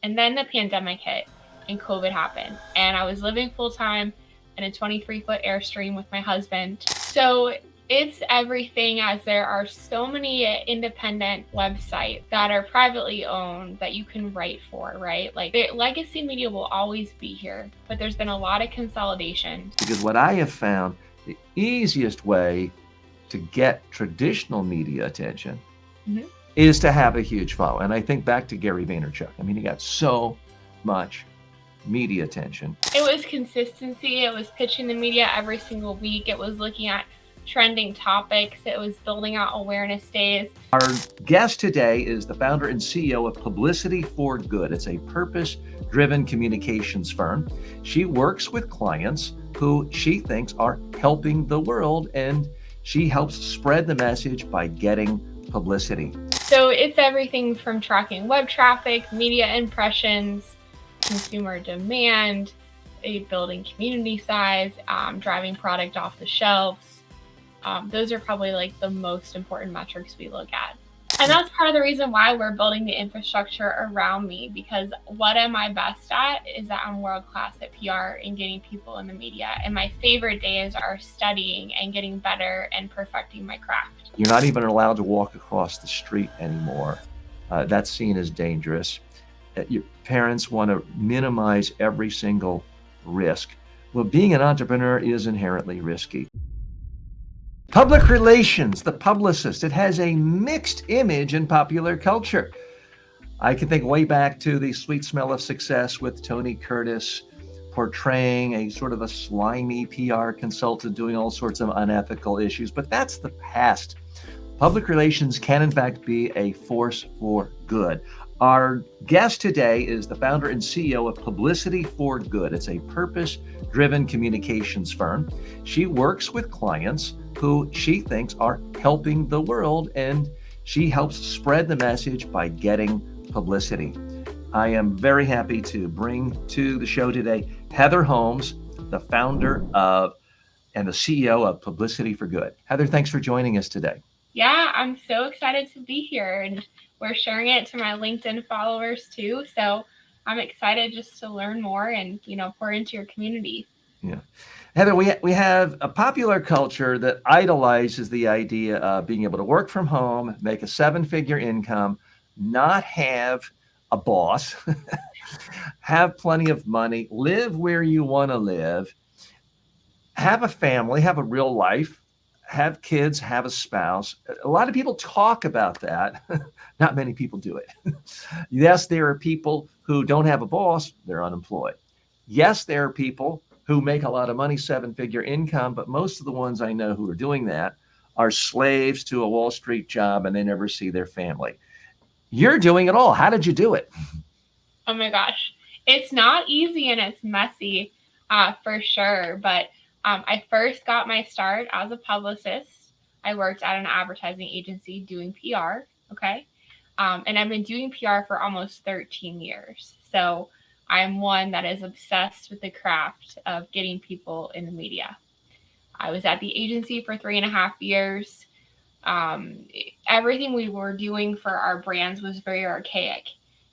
And then the pandemic hit and COVID happened. And I was living full time in a 23-foot Airstream with my husband. So it's everything, as there are so many independent websites that are privately owned that you can write for, right? Like the legacy media will always be here, but there's been a lot of consolidation. Because what I have found, the easiest way to get traditional media attention is to have a huge following. And I think back to Gary Vaynerchuk. I mean, he got so much media attention. It was consistency. It was pitching the media every single week. It was looking at trending topics. It was building out awareness days. Our guest today is the founder and CEO of Publicity for Good. It's a purpose-driven communications firm. She works with clients who she thinks are helping the world, and she helps spread the message by getting publicity. So it's everything from tracking web traffic, media impressions, consumer demand, building community size, driving product off the shelves. Those are probably like the most important metrics we look at. And that's part of the reason why we're building the infrastructure around me, because what am I best at is that I'm world-class at PR and getting people in the media. And my favorite days are studying and getting better and perfecting my craft. You're not even allowed to walk across the street anymore. That's seen as dangerous. Your parents want to minimize every single risk. Well, being an entrepreneur is inherently risky. Public relations, the publicist, it has a mixed image in popular culture. I can think way back to the Sweet Smell of Success with Tony Curtis, portraying a sort of a slimy PR consultant doing all sorts of unethical issues, but that's the past. Public relations can in fact be a force for good. Our guest today is the founder and CEO of Publicity for Good. It's a purpose-driven communications firm. She works with clients who she thinks are helping the world, and she helps spread the message by getting publicity. I am very happy to bring to the show today Heather Holmes, the founder of and the CEO of Publicity for Good. Heather, thanks for joining us today. Yeah, I'm so excited to be here, and we're sharing it to my LinkedIn followers too. So I'm excited just to learn more and, pour into your community. Yeah. Heather, we have a popular culture that idolizes the idea of being able to work from home, make a 7-figure income, not have a boss, have plenty of money, live where you want to live, have a family, have a real life, have kids, have a spouse. A lot of people talk about that. Not many people do it. Yes, there are people who don't have a boss, they're unemployed. Yes, there are people who make a lot of money, 7-figure income, but most of the ones I know who are doing that are slaves to a Wall Street job and they never see their family. You're doing it all. How did you do it? Oh my gosh. It's not easy and it's messy for sure. But I first got my start as a publicist. I worked at an advertising agency doing PR. Okay. And I've been doing PR for almost 13 years. So I'm one that is obsessed with the craft of getting people in the media. I was at the agency for 3.5 years. Everything we were doing for our brands was very archaic,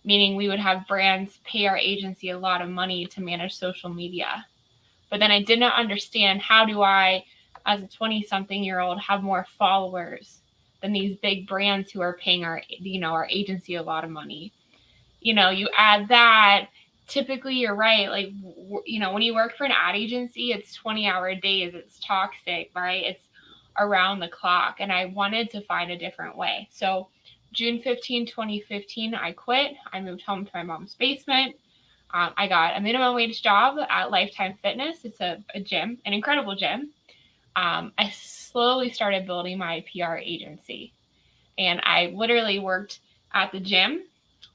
meaning we would have brands pay our agency a lot of money to manage social media. But then I did not understand, how do I, as a 20-something-year-old, have more followers than these big brands who are paying our agency a lot of money? You add that. Typically, you're right. Like, when you work for an ad agency, it's 20-hour days. It's toxic, right? It's around the clock. And I wanted to find a different way. So June 15, 2015, I quit. I moved home to my mom's basement. I got a minimum wage job at Lifetime Fitness. It's a gym, an incredible gym. I slowly started building my PR agency. And I literally worked at the gym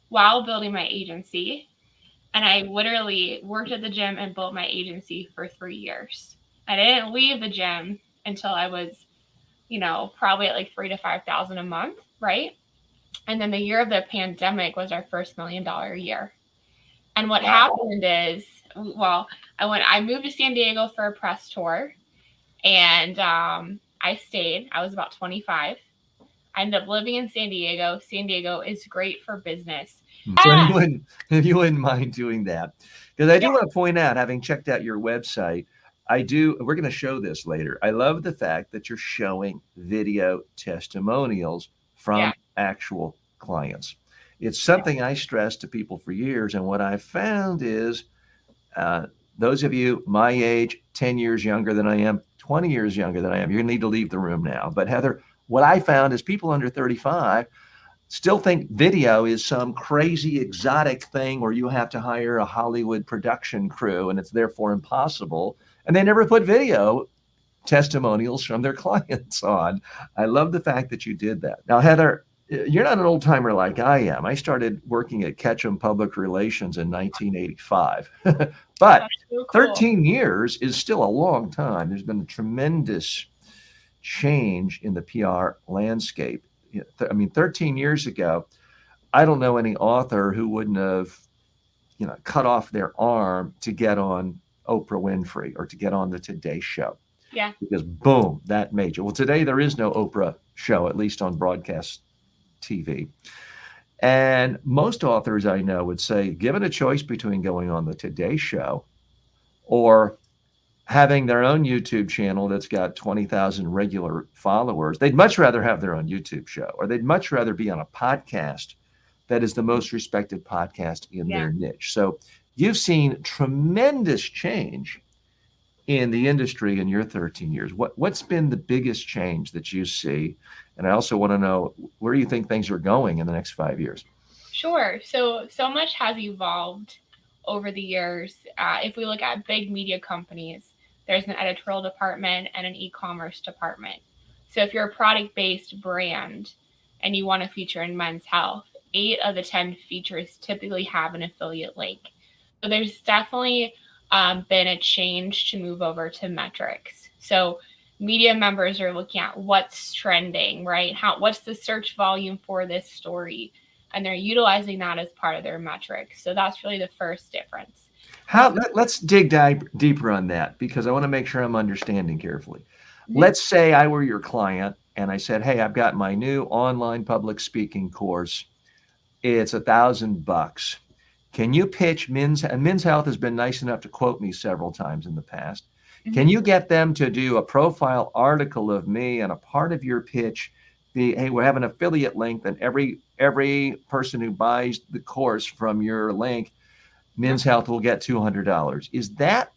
while building my agency. And I literally worked at the gym and built my agency for 3 years. I didn't leave the gym until I was, probably at like $3,000 to $5,000 a month, right? And then the year of the pandemic was our first $1 million year. And what happened is, I moved to San Diego for a press tour, and I stayed. I was about 25. I ended up living in San Diego. San Diego is great for business. So Yeah, if you wouldn't mind doing that, because I yeah, do want to point out, having checked out your website, we're going to show this later. I love the fact that you're showing video testimonials yeah, from actual clients. It's something I stress to people for years. And what I found is uh, those of you my age, 10 years younger than I am, 20 years younger than I am, you're going to need to leave the room now. But Heather, what I found is people under 35 still think video is some crazy exotic thing where you have to hire a Hollywood production crew and it's therefore impossible. And they never put video testimonials from their clients on. I love the fact that you did that. Now, Heather, you're not an old timer like I am. I started working at Ketchum Public Relations in 1985. But that's so cool. 13 years is still a long time. There's been a tremendous change in the PR landscape. I mean, 13 years ago, I don't know any author who wouldn't have, cut off their arm to get on Oprah Winfrey or to get on the Today Show Yeah, because boom, that major. Well, today there is no Oprah show, at least on broadcast TV. And most authors I know would say, given a choice between going on the Today Show or having their own YouTube channel that's got 20,000 regular followers, they'd much rather have their own YouTube show, or they'd much rather be on a podcast that is the most respected podcast in yeah. their niche. So you've seen tremendous change in the industry in your 13 years. What's been the biggest change that you see? And I also want to know, where do you think things are going in the next 5 years? Sure. So much has evolved over the years. If we look at big media companies, there's an editorial department and an e-commerce department. So if you're a product-based brand and you want to feature in men's health, 8 of the 10 features typically have an affiliate link. So there's definitely been a change to move over to metrics. So media members are looking at what's trending, right? What's the search volume for this story? And they're utilizing that as part of their metrics. So that's really the first difference. Let's dig deeper on that because I want to make sure I'm understanding carefully. Mhm. Let's say I were your client and I said, "Hey, I've got my new online public speaking course. It's $1,000. Can you pitch Men's Health has been nice enough to quote me several times in the past. Can Mhm. you get them to do a profile article of me and a part of your pitch be, hey, we have an affiliate link, and every person who buys the course from your link, Yep. Men's Health will get $200." Is that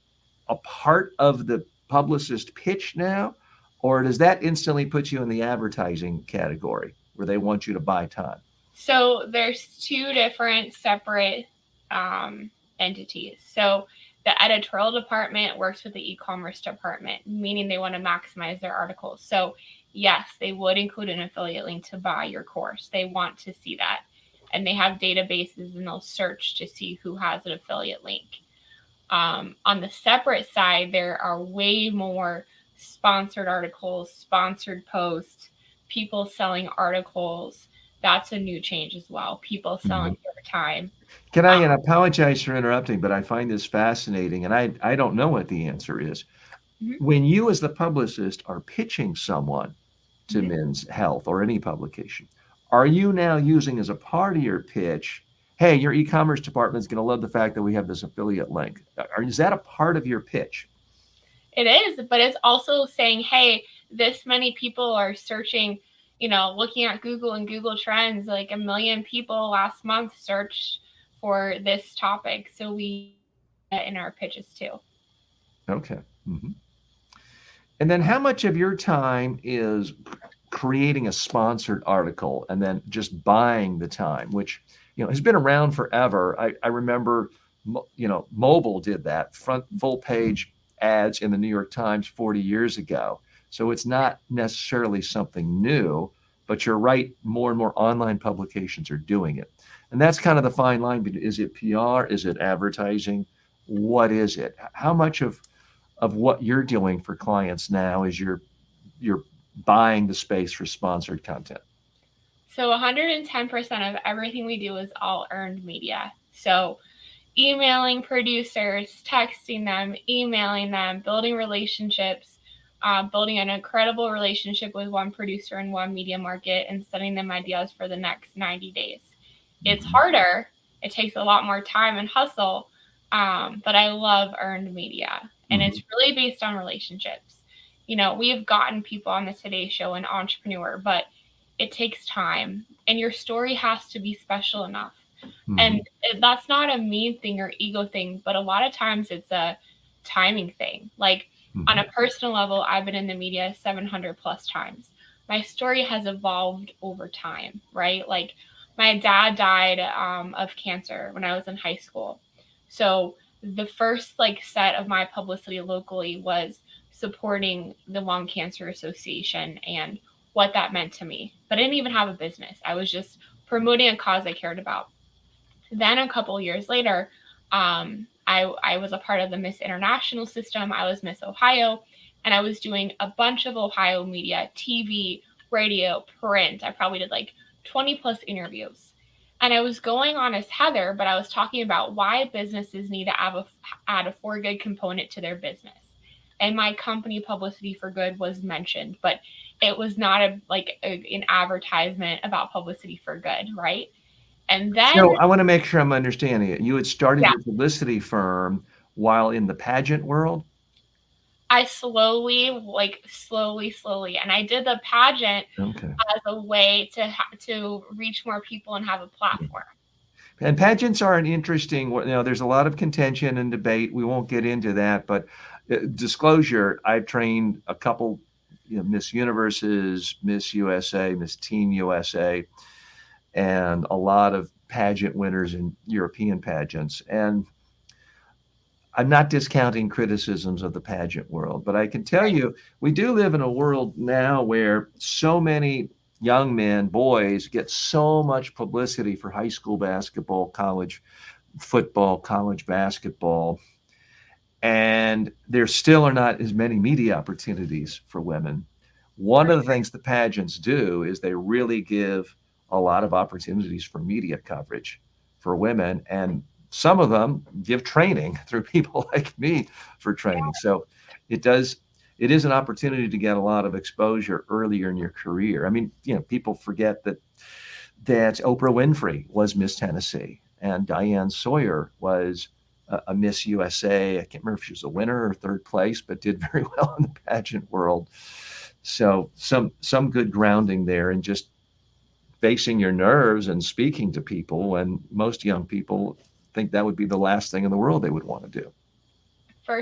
a part of the publicist pitch now? Or does that instantly put you in the advertising category where they want you to buy time? So there's two different separate um, entities. So the editorial department works with the e-commerce department, meaning they want to maximize their articles. So yes, they would include an affiliate link to buy your course. They want to see that. And they have databases and they'll search to see who has an affiliate link. On the separate side, there are way more sponsored articles, sponsored posts, people selling articles. That's a new change as well. People selling Mhm. their time. Can I, Um, and I apologize for interrupting, but I find this fascinating, and I don't know what the answer is. mhm, When you, as the publicist, are pitching someone to mhm. Men's Health or any publication, are you now using as a part of your pitch, hey, your e-commerce department is going to love the fact that we have this affiliate link? Is that a part of your pitch? It is, but it's also saying, hey, this many people are searching, looking at Google and Google Trends, like 1 million people last month searched for this topic. So we in our pitches too. Okay. Mhm. And then how much of your time is creating a sponsored article and then just buying the time, which, has been around forever. I remember, mobile did that, front full page ads in the New York Times 40 years ago. So it's not necessarily something new, but you're right, more and more online publications are doing it. And that's kind of the fine line. Is it PR? Is it advertising? What is it? How much of what you're doing for clients now is you're buying the space for sponsored content? So 110% of everything we do is all earned media. So emailing producers, texting them, emailing them, building relationships, building an incredible relationship with one producer in one media market and sending them ideas for the next 90 days. It's Mhm. harder, It takes a lot more time and hustle. But I love earned media, and Mhm. it's really based on relationships. We have gotten people on the Today Show and Entrepreneur, but it takes time, and your story has to be special enough. And Mhm. that's not a mean thing or ego thing, but a lot of times it's a timing thing. Like on Mhm. a personal level, I've been in the media 700 plus times. My story has evolved over time, right? Like my dad died of cancer when I was in high school. So the first like set of my publicity locally was supporting the Lung Cancer Association and what that meant to me. But I didn't even have a business. I was just promoting a cause I cared about. Then a couple years later, I was a part of the Miss International system. I was Miss Ohio, and I was doing a bunch of Ohio media, TV, radio, print. I probably did like 20 plus interviews. And I was going on as Heather, but I was talking about why businesses need to add a for good component to their business. And my company, Publicity for Good, was mentioned, but it was not an advertisement about Publicity for Good, right? And then, So I want to make sure I'm understanding it. You had started yeah, your publicity firm while in the pageant world? I slowly, and I did the pageant Okay. as a way to reach more people and have a Yeah. platform. And pageants are an interesting, there's a lot of contention and debate. We won't get into that, but disclosure, I've trained a couple, Miss Universes, Miss USA, Miss Teen USA, and a lot of pageant winners in European pageants. And I'm not discounting criticisms of the pageant world, but I can tell Right. you, we do live in a world now where so many young men, boys, get so much publicity for high school basketball, college football, college basketball, and there still are not as many media opportunities for women. One For of the things the pageants do is they really give a lot of opportunities for media coverage for women, and some of them give training through people like me for training. So it does it is an opportunity to get a lot of exposure earlier in your career. I mean, people forget that Oprah Winfrey was Miss Tennessee and Diane Sawyer was a Miss USA. I can't remember if she was a winner or third place, but did very well in the pageant world. So some good grounding there, and just facing your nerves and speaking to people when most young people think that would be the last thing in the world they would want to do.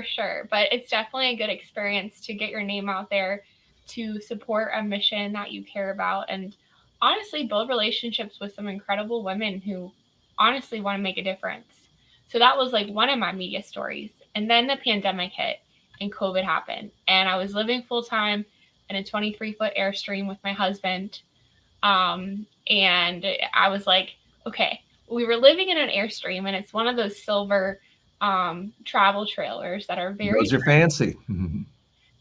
sure. But it's definitely a good experience to get your name out there, to support a mission that you care about, and honestly build relationships with some incredible women who honestly want to make a difference. So that was like one of my media stories. And then the pandemic hit and COVID happened. And I was living full time in a 23-foot Airstream with my husband. And I was like, okay, we were living in an Airstream, and it's one of those silver travel trailers that are very Those are fancy.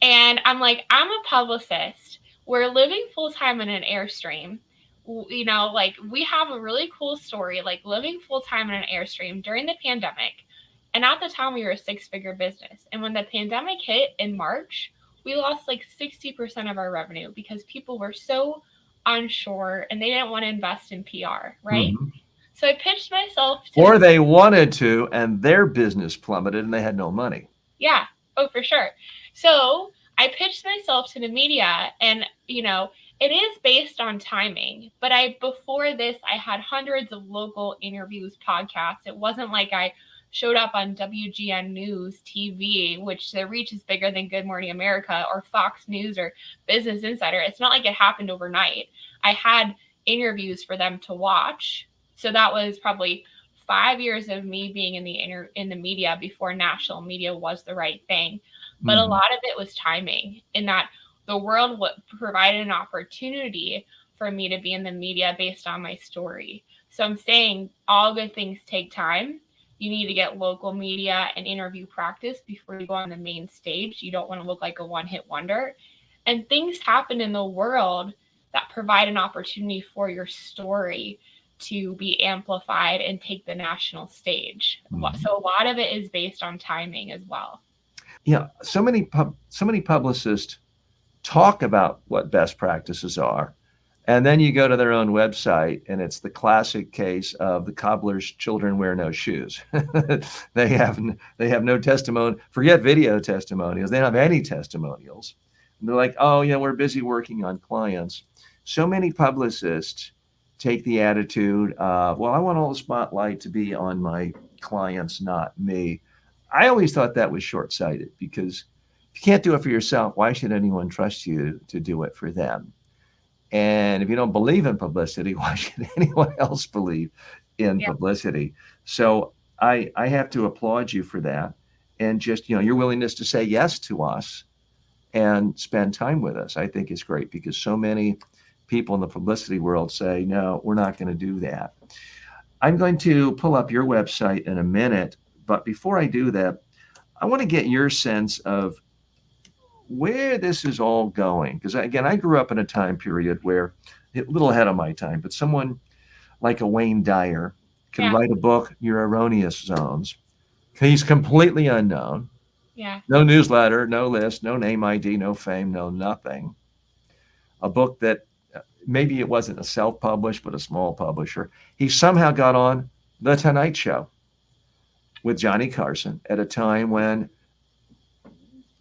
and I'm like, I'm a publicist. We're living full time in an Airstream. Like we have a really cool story, like living full time in an Airstream during the pandemic. And at the time, we were a six-figure business. And when the pandemic hit in March, we lost like 60% of our revenue because people were so unsure and they didn't want to invest in PR, right? Mhm. So I pitched myself to Or the they wanted to, and their business plummeted and they had no money. Yeah. Oh, for sure. So I pitched myself to the media, and it is based on timing. But before this, I had hundreds of local interviews, podcasts. It wasn't like I showed up on WGN News TV, which the reach is bigger than Good Morning America or Fox News or Business Insider. It's not like it happened overnight. I had interviews for them to watch. So that was probably 5 years of me being in the media before national media was the right thing. But a Mhm. lot of it was timing, in that the world would provide an opportunity for me to be in the media based on my story. So I'm saying all good things take time. You need to get local media and interview practice before you go on the main stage. You don't want to look like a one hit wonder. And things happen in the world that provide an opportunity for your story to be amplified and take the national stage. Mhm. So a lot of it is based on timing as well. Yeah, so many publicists talk about what best practices are, And then you go to their own website, and it's the classic case of the cobbler's children wear no shoes. they have they have no testimony. Forget video testimonials. They don't have any testimonials. And they're like, oh, yeah, we're busy working on clients. So many publicists take the attitude of, well, I want all the spotlight to be on my clients, not me. I always thought that was short-sighted, because if you can't do it for yourself, why should anyone trust you to do it for them? And if you don't believe in publicity, why should anyone else believe in Yeah. publicity? So I have to applaud you for that. And just, your willingness to say yes to us and spend time with us, I think is great, because so many people in the publicity world say, no, we're not going to do that. I'm going to pull up your website in a minute. But before I do that, I want to get your sense of where this is all going. Because again, I grew up in a time period where, a little ahead of my time, but someone like a Wayne Dyer can Yeah. write a book, Your Erroneous Zones. He's completely unknown. Yeah. No newsletter, no list, no name ID, no fame, no nothing. A book that maybe it wasn't a self-published, but a small publisher. He somehow got on The Tonight Show with Johnny Carson at a time when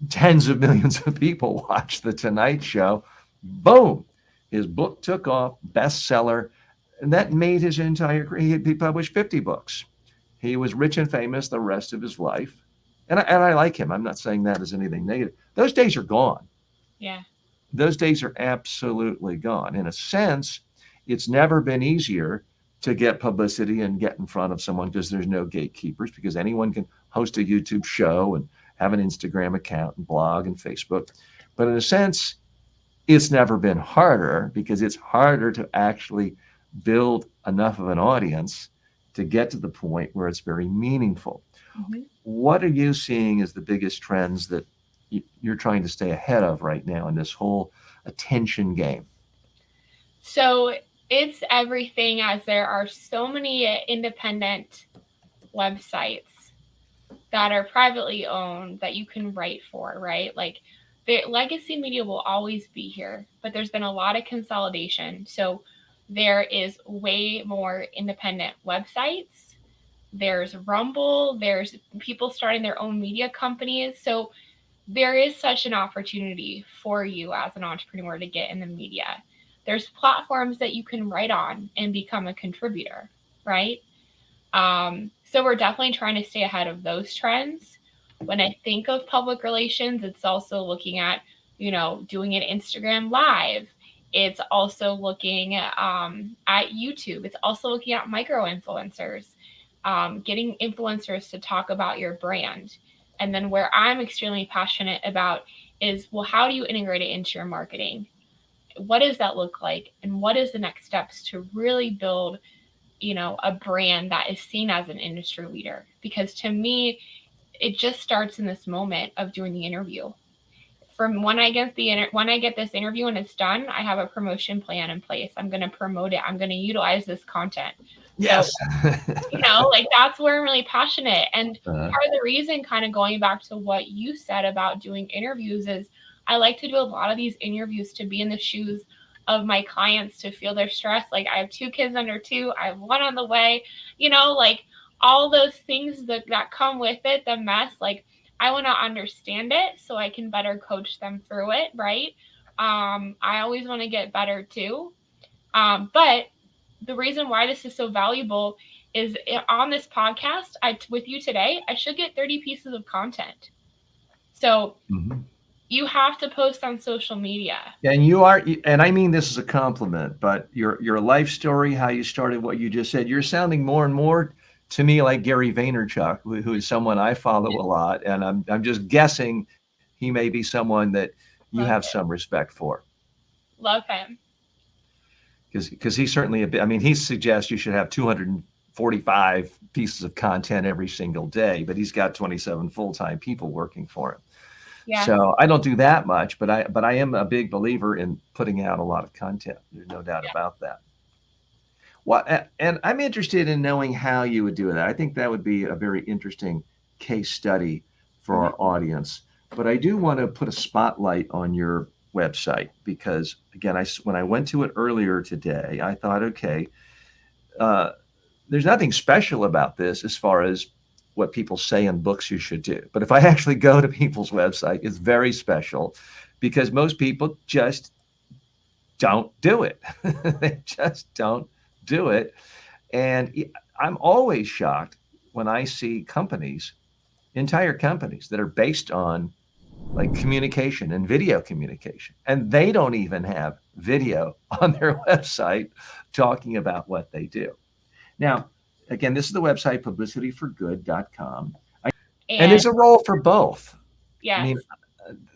tens of millions of people watched The Tonight Show. Boom! His book took off, bestseller, and that made his entire career. He published 50 books. He was rich and famous the rest of his life. And I like him. I'm not saying that as anything negative. Those days are gone. Yeah. Those days are absolutely gone. In a sense, it's never been easier to get publicity and get in front of someone, because there's no gatekeepers, because anyone can host a YouTube show and have an Instagram account and blog and Facebook. But in a sense, it's never been harder, because it's harder to actually build enough of an audience to get to the point where it's very meaningful. Mm-hmm. What are you seeing as the biggest trends that you're trying to stay ahead of right now in this whole attention game? So it's everything, as there are so many independent websites that are privately owned that you can write for, right? Like, the legacy media will always be here, but there's been a lot of consolidation. So there is way more independent websites. There's Rumble. There's people starting their own media companies. So there is such an opportunity for you as an entrepreneur to get in the media. There's platforms that you can write on and become a contributor, right? So we're definitely trying to stay ahead of those trends. When I think of public relations, it's also looking at, doing an Instagram live. It's also looking at YouTube. It's also looking at micro influencers, getting influencers to talk about your brand. And then where I'm extremely passionate about is, well, how do you integrate it into your marketing? What does that look like? And what is the next steps to really build, a brand that is seen as an industry leader? Because to me, it just starts in this moment of doing the interview. From when I get this interview and it's done, I have a promotion plan in place. I'm going to promote it. I'm going to utilize this content. Yes. So, that's where I'm really passionate. And part of the reason, kind of going back to what you said about doing interviews, is I like to do a lot of these interviews to be in the shoes of my clients, to feel their stress. Like, I have 2 kids under 2. I have 1 on the way, all those things that come with it, the mess. Like, I want to understand it so I can better coach them through it, right? I always want to get better too. But the reason why this is so valuable is, on this podcast, with you today, I should get 30 pieces of content. So you have to post on social media. And you are, and I mean this as a compliment, but your life story, how you started, what you just said, you're sounding more and more to me like Gary Vaynerchuk, who is someone I follow a lot, and I'm just guessing he may be someone that you have some respect for. Love him. Because he's certainly he suggests you should have 245 pieces of content every single day, but he's got 27 full-time people working for him. Yeah. So I don't do that much, but I am a big believer in putting out a lot of content. There's no doubt about that. And I'm interested in knowing how you would do that. I think that would be a very interesting case study for our audience. But I do want to put a spotlight on your website because, again, when I went to it earlier today, I thought, okay, there's nothing special about this as far as what people say in books you should do. But if I actually go to people's website, it's very special because most people just don't do it. They just don't do it. And I'm always shocked when I see companies, entire companies that are based on like communication and video communication, and they don't even have video on their website talking about what they do. Now, again, this is the website publicityforgood.com. And there's a role for both. Yes. I mean,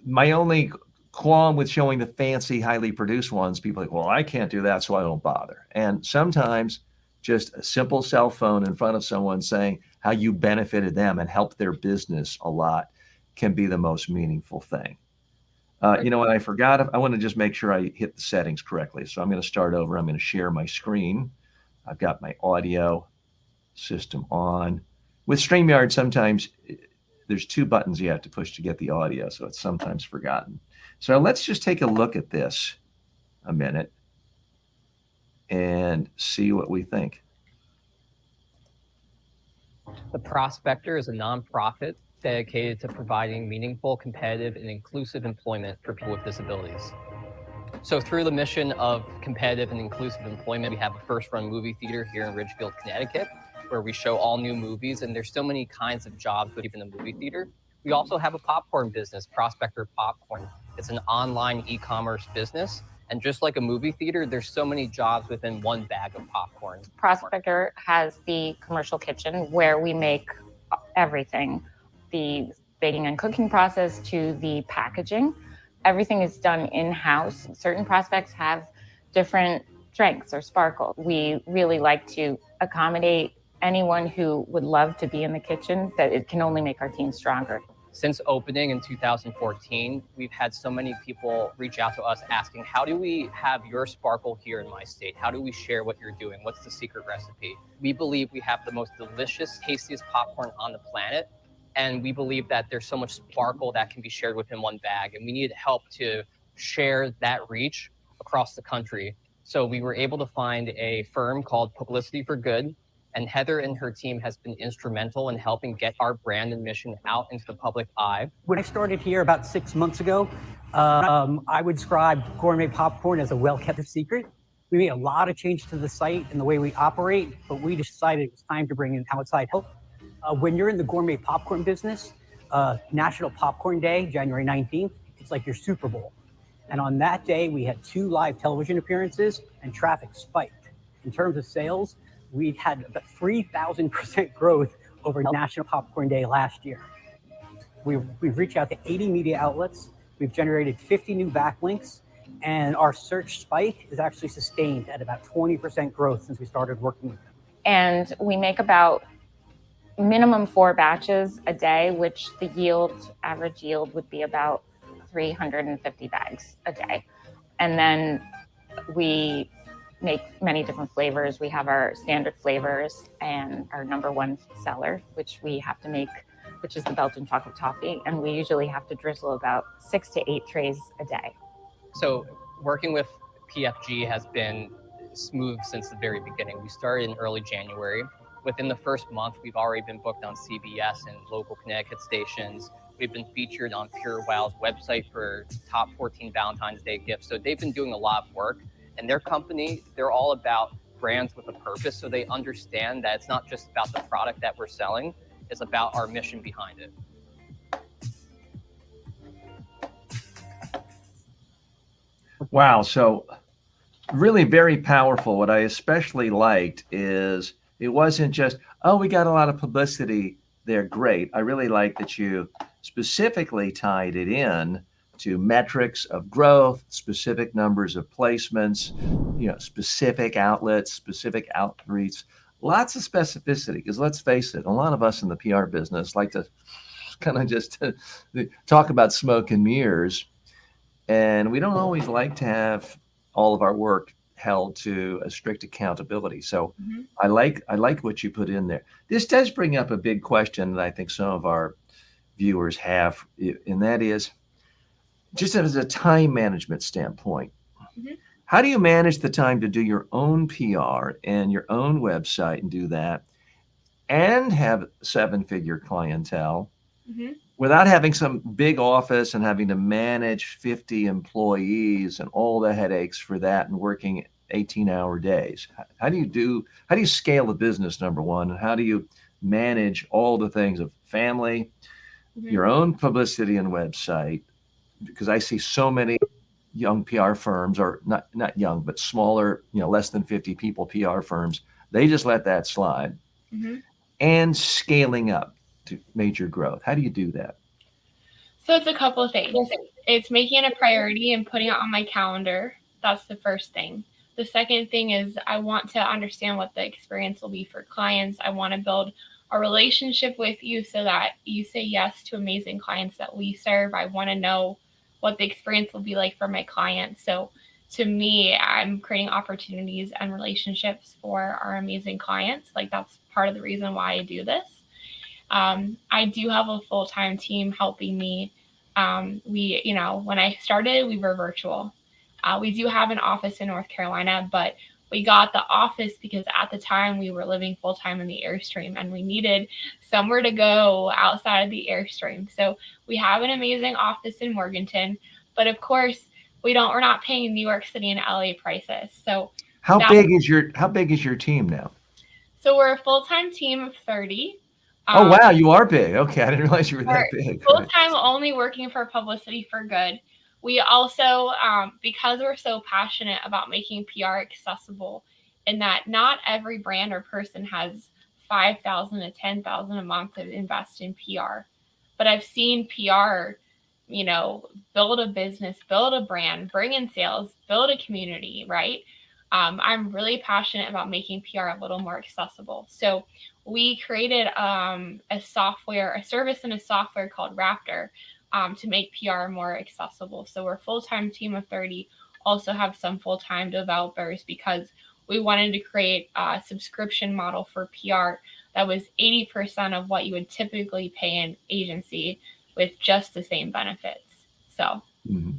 my only qualm with showing the fancy, highly produced ones, people are like, well, I can't do that, so I don't bother. And sometimes just a simple cell phone in front of someone saying how you benefited them and helped their business a lot can be the most meaningful thing. You know what I forgot? I want to just make sure I hit the settings correctly. So I'm going to start over. I'm going to share my screen. I've got my audio system on. With StreamYard, sometimes there's two buttons you have to push to get the audio, so it's sometimes forgotten. So let's just take a look at this a minute and see what we think. The Prospector is a nonprofit dedicated to providing meaningful, competitive, and inclusive employment for people with disabilities. So through the mission of competitive and inclusive employment, we have a first-run movie theater here in Ridgefield, Connecticut, where we show all new movies, and there's so many kinds of jobs within the movie theater. We also have a popcorn business, Prospector Popcorn. It's an online e-commerce business, and just like a movie theater, there's so many jobs within one bag of popcorn. Prospector has the commercial kitchen where we make everything, the baking and cooking process to the packaging. Everything is done in-house. Certain prospects have different strengths or sparkle. We really like to accommodate anyone who would love to be in the kitchen, that it can only make our team stronger. Since opening in 2014, we've had so many people reach out to us asking, how do we have your sparkle here in my state? How do we share what you're doing? What's the secret recipe? We believe we have the most delicious, tastiest popcorn on the planet. And we believe that there's so much sparkle that can be shared within one bag. And we need help to share that reach across the country. So we were able to find a firm called Publicity for Good. And Heather and her team has been instrumental in helping get our brand and mission out into the public eye. When I started here about 6 months ago, I would describe gourmet popcorn as a well-kept secret. We made a lot of changes to the site and the way we operate, but we decided it was time to bring in outside help. When you're in the gourmet popcorn business, National Popcorn Day, January 19th, it's like your Super Bowl. And on that day, we had 2 live television appearances and traffic spiked. In terms of sales, we had about 3,000% growth over National Popcorn Day last year. We've reached out to 80 media outlets. We've generated 50 new backlinks, and our search spike is actually sustained at about 20% growth since we started working with them. And we make about minimum 4 batches a day, which the average yield would be about 350 bags a day. And then we make many different flavors. We have our standard flavors and our #1 seller, which we have to make, which is the Belgian chocolate toffee. And we usually have to drizzle about 6 to 8 trays a day. So working with PFG has been smooth since the very beginning. We started in early January. Within the first month, we've already been booked on CBS and local Connecticut stations. We've been featured on Pure Wow's website for top 14 Valentine's Day gifts. So they've been doing a lot of work. And their company, they're all about brands with a purpose. So they understand that it's not just about the product that we're selling, it's about our mission behind it. Wow. So really very powerful. What I especially liked is it wasn't just, oh, we got a lot of publicity. They're great. I really like that you specifically tied it in to metrics of growth, specific numbers of placements, specific outlets, specific outreach, lots of specificity. Because let's face it, a lot of us in the PR business like to kind of just talk about smoke and mirrors. And we don't always like to have all of our work held to a strict accountability. So I like what you put in there. This does bring up a big question that I think some of our viewers have, and that is, just as a time management standpoint, Mhm. how do you manage the time to do your own PR and your own website and do that and have seven-figure clientele Mhm. without having some big office and having to manage 50 employees and all the headaches for that and working 18-hour days? How do you scale a business, number one, and how do you manage all the things of family, Mhm. your own publicity and website? Because I see so many young PR firms, or not young, but smaller, less than 50 people PR firms, they just let that slide. Mhm. And scaling up to major growth. How do you do that? So it's a couple of things. It's making it a priority and putting it on my calendar. That's the first thing. The second thing is I want to understand what the experience will be for clients. I want to build a relationship with you so that you say yes to amazing clients that we serve. I want to know what the experience will be like for my clients. So to me, I'm creating opportunities and relationships for our amazing clients. Like that's part of the reason why I do this. I do have a full-time team helping me. When I started, we were virtual. We do have an office in North Carolina, but we got the office because at the time we were living full-time in the Airstream and we needed somewhere to go outside of the Airstream. So we have an amazing office in Morganton, but of course we're not paying New York City and LA prices. So How big is your team now? so we're a full-time team of 30. Oh wow, you are big. Okay, I didn't realize you were that big. Full time only working for Publicity for Good. We also, because we're so passionate about making PR accessible, in that not every brand or person has 5,000 to 10,000 a month to invest in PR, but I've seen PR, build a business, build a brand, bring in sales, build a community, right? I'm really passionate about making PR a little more accessible. So we created a service and a software called Raptor to make PR more accessible. So we're a full-time team of 30, also have some full-time developers because we wanted to create a subscription model for PR that was 80% of what you would typically pay an agency with just the same benefits. So. Mm-hmm.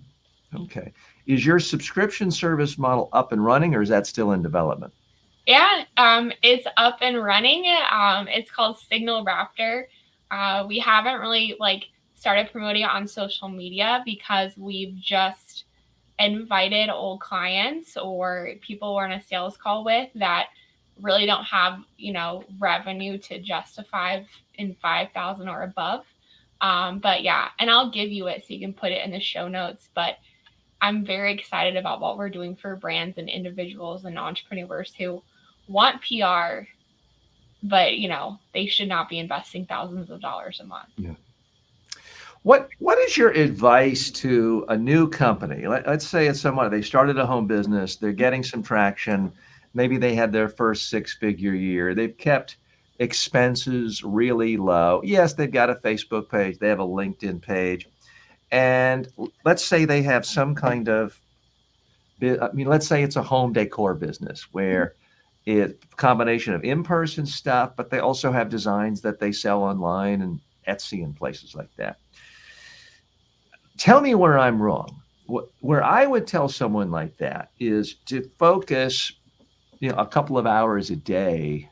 Okay. Is your subscription service model up and running, or is that still in development? Yeah, it's up and running. It's called Signal Raptor. We haven't really started promoting it on social media because we've just invited old clients or people we're in a sales call with that really don't have, revenue to justify in 5,000 or above. But yeah, and I'll give you it so you can put it in the show notes. But I'm very excited about what we're doing for brands and individuals and entrepreneurs who want PR, but they should not be investing thousands of dollars a month. Yeah. What is your advice to a new company? Let's say it's someone, they started a home business, they're getting some traction, maybe they had their first six-figure year, they've kept expenses really low. Yes, they've got a Facebook page, they have a LinkedIn page, and let's say they have some kind of, let's say it's a home decor business where it's a combination of in-person stuff, but they also have designs that they sell online and Etsy and places like that. Tell me where I'm wrong. Where I would tell someone like that is to focus, a couple of hours a day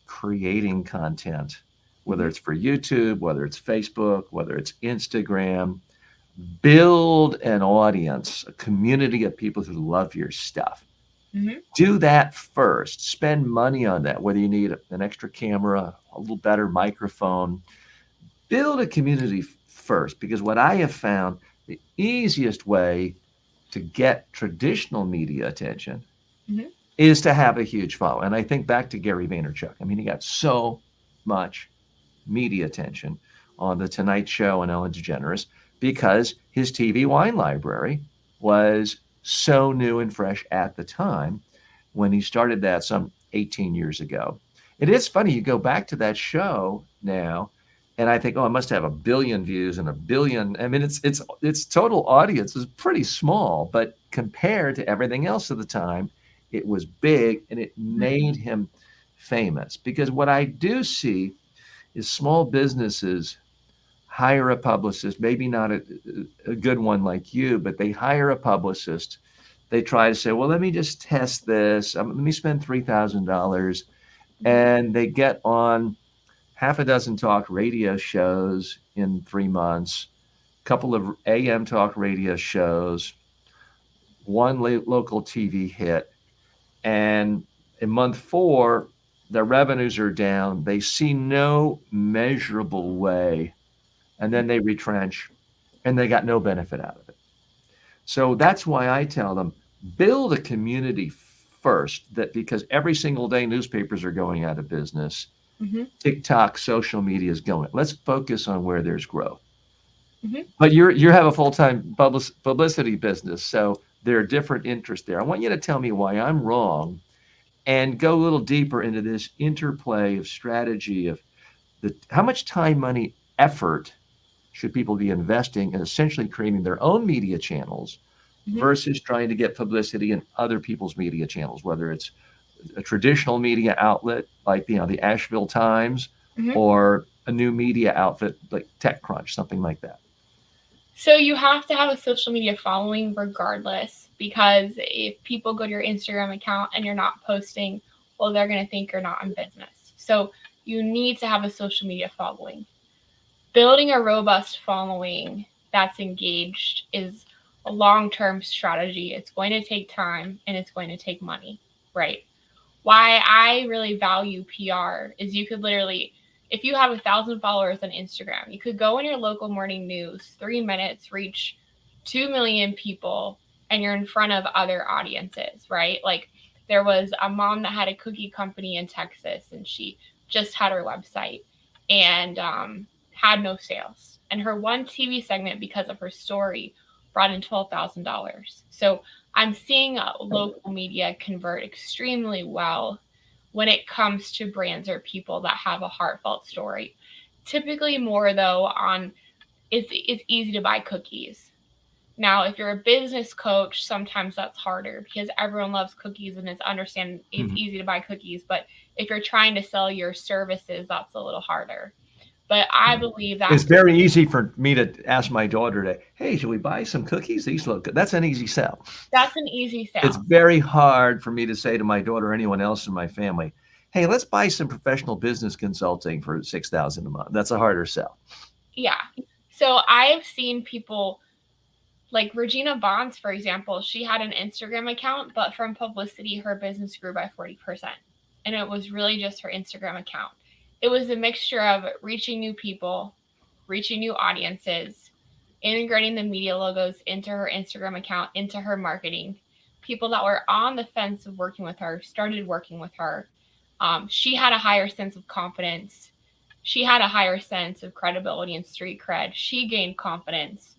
creating content, whether it's for YouTube, whether it's Facebook, whether it's Instagram. Build an audience, a community of people who love your stuff. Mm-hmm. Do that first. Spend money on that, whether you need an extra camera, a little better microphone. Build a community first, because what I have found, the easiest way to get traditional media attention Mm-hmm. is to have a huge following. And I think back to Gary Vaynerchuk. I mean, he got so much media attention on The Tonight Show and Ellen DeGeneres because his TV wine library was so new and fresh at the time when he started that some 18 years ago. It is funny, you go back to that show now, and I think, oh, it must have 1 billion views and 1 billion. I mean, its total audience is pretty small, but compared to everything else at the time, it was big and it made him famous. Because what I do see is small businesses hire a publicist, maybe not a good one like you, but they hire a publicist. They try to say, well, let me just test this. Let me spend $3,000. And they get on half a dozen talk radio shows in 3 months, a couple of AM talk radio shows, one local TV hit. And in month 4, their revenues are down. They see no measurable way. And then they retrench and they got no benefit out of it. So that's why I tell them, build a community first, that because every single day newspapers are going out of business. TikTok, social media is going. Let's focus on where there's growth. But you have a full-time publicity business, so there are different interests there. I want you to tell me why I'm wrong and go a little deeper into this interplay of strategy of how much time, money, effort should people be investing in essentially creating their own media channels versus trying to get publicity in other people's media channels, whether it's a traditional media outlet like the Asheville Times or a new media outfit like TechCrunch, something like that. So you have to have a social media following regardless, because if people go to your Instagram account and you're not posting, well, they're going to think you're not in business. So you need to have a social media following. Building a robust following that's engaged is a long-term strategy. It's going to take time and it's going to take money, right? Why I really value PR is you could literally, if you have 1,000 followers on Instagram, you could go in your local morning news, 3 minutes, reach 2 million people, and you're in front of other audiences, right? Like there was a mom that had a cookie company in Texas, and she just had her website and had no sales. And her one TV segment, because of her story, brought in $12,000. So I'm seeing local media convert extremely well when it comes to brands or people that have a heartfelt story. Typically more though on it's easy to buy cookies. Now, if you're a business coach, sometimes that's harder because everyone loves cookies and it's easy to buy cookies. But if you're trying to sell your services, that's a little harder. But I believe that it's very easy for me to ask my daughter hey, should we buy some cookies? These look good. That's an easy sell. That's an easy sell. It's very hard for me to say to my daughter or anyone else in my family, hey, let's buy some professional business consulting for $6,000 a month. That's a harder sell. Yeah. So I've seen people like Regina Bonds, for example. She had an Instagram account, but from publicity, her business grew by 40%. And it was really just her Instagram account. It was a mixture of reaching new people, reaching new audiences, integrating the media logos into her Instagram account, into her marketing. People that were on the fence of working with her started working with her. She had a higher sense of confidence. She had a higher sense of credibility and street cred. She gained confidence.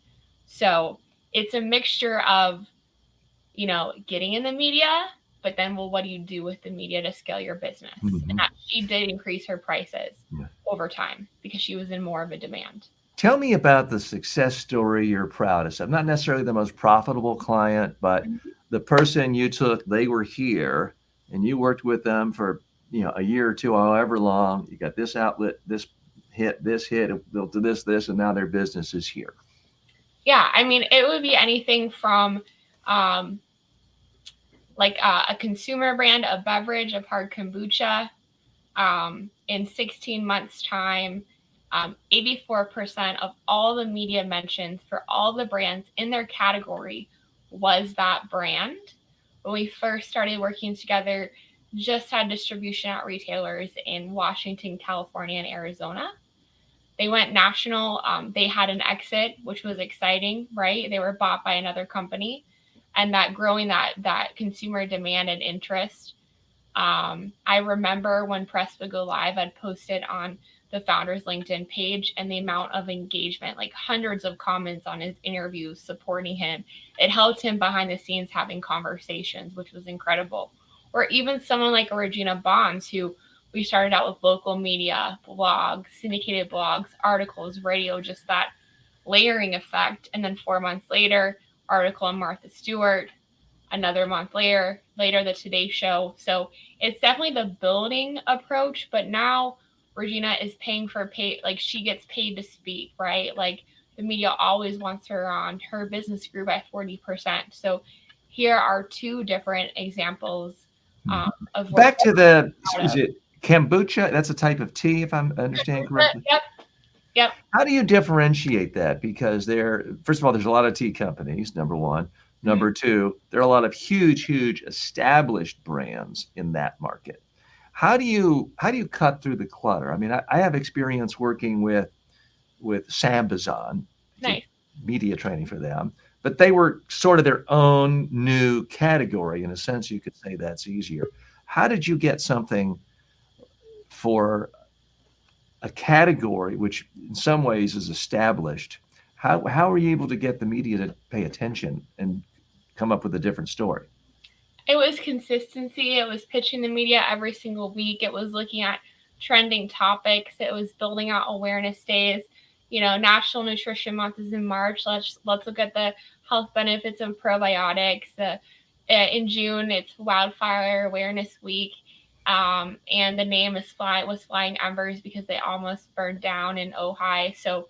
So it's a mixture of, getting in the media, but then, what do you do with the media to scale your business? And she did increase her prices over time because she was in more of a demand. Tell me about the success story you're proudest of. Not necessarily the most profitable client, but the person you took, they were here and you worked with them for, a year or two, however long. You got this outlet, this hit, they'll do this, and now their business is here. Yeah. I mean, it would be anything from, like a consumer brand, a beverage, of hard kombucha. In 16 months time, 84% of all the media mentions for all the brands in their category was that brand. When we first started working together, just had distribution at retailers in Washington, California, and Arizona. They went national. They had an exit, which was exciting, right? They were bought by another company. And that growing that consumer demand and interest. I remember when Press Would Go Live, I'd posted on the founder's LinkedIn page, and the amount of engagement, like hundreds of comments on his interviews supporting him. It helped him behind the scenes having conversations, which was incredible. Or even someone like Regina Bonds, who we started out with local media, blogs, syndicated blogs, articles, radio, just that layering effect. And then 4 months later, article on Martha Stewart, another month later, the Today Show. So it's definitely the building approach, but now Regina is paying for like she gets paid to speak, right? Like the media always wants her on. Her business grew by 40%. So here are two different examples of what. Back to the, is it kombucha? That's a type of tea, if I'm understanding correctly. Yep. How do you differentiate that? Because first of all, there's a lot of tea companies, number one. Number two, there are a lot of huge established brands in that market. How do you cut through the clutter? I mean, I have experience working with Sambazon, Nice. media training for them, but they were sort of their own new category. In a sense, you could say that's easier. How did you get something for a category which in some ways is established? How are you able to get the media to pay attention and come up with a different story? It was consistency. It was pitching the media every single week. It was looking at trending topics. It was building out awareness days. You know, National Nutrition Month is in March. Let's look at the health benefits of probiotics. In June, it's Wildfire Awareness Week. And the name was Flying Embers because they almost burned down in Ojai. So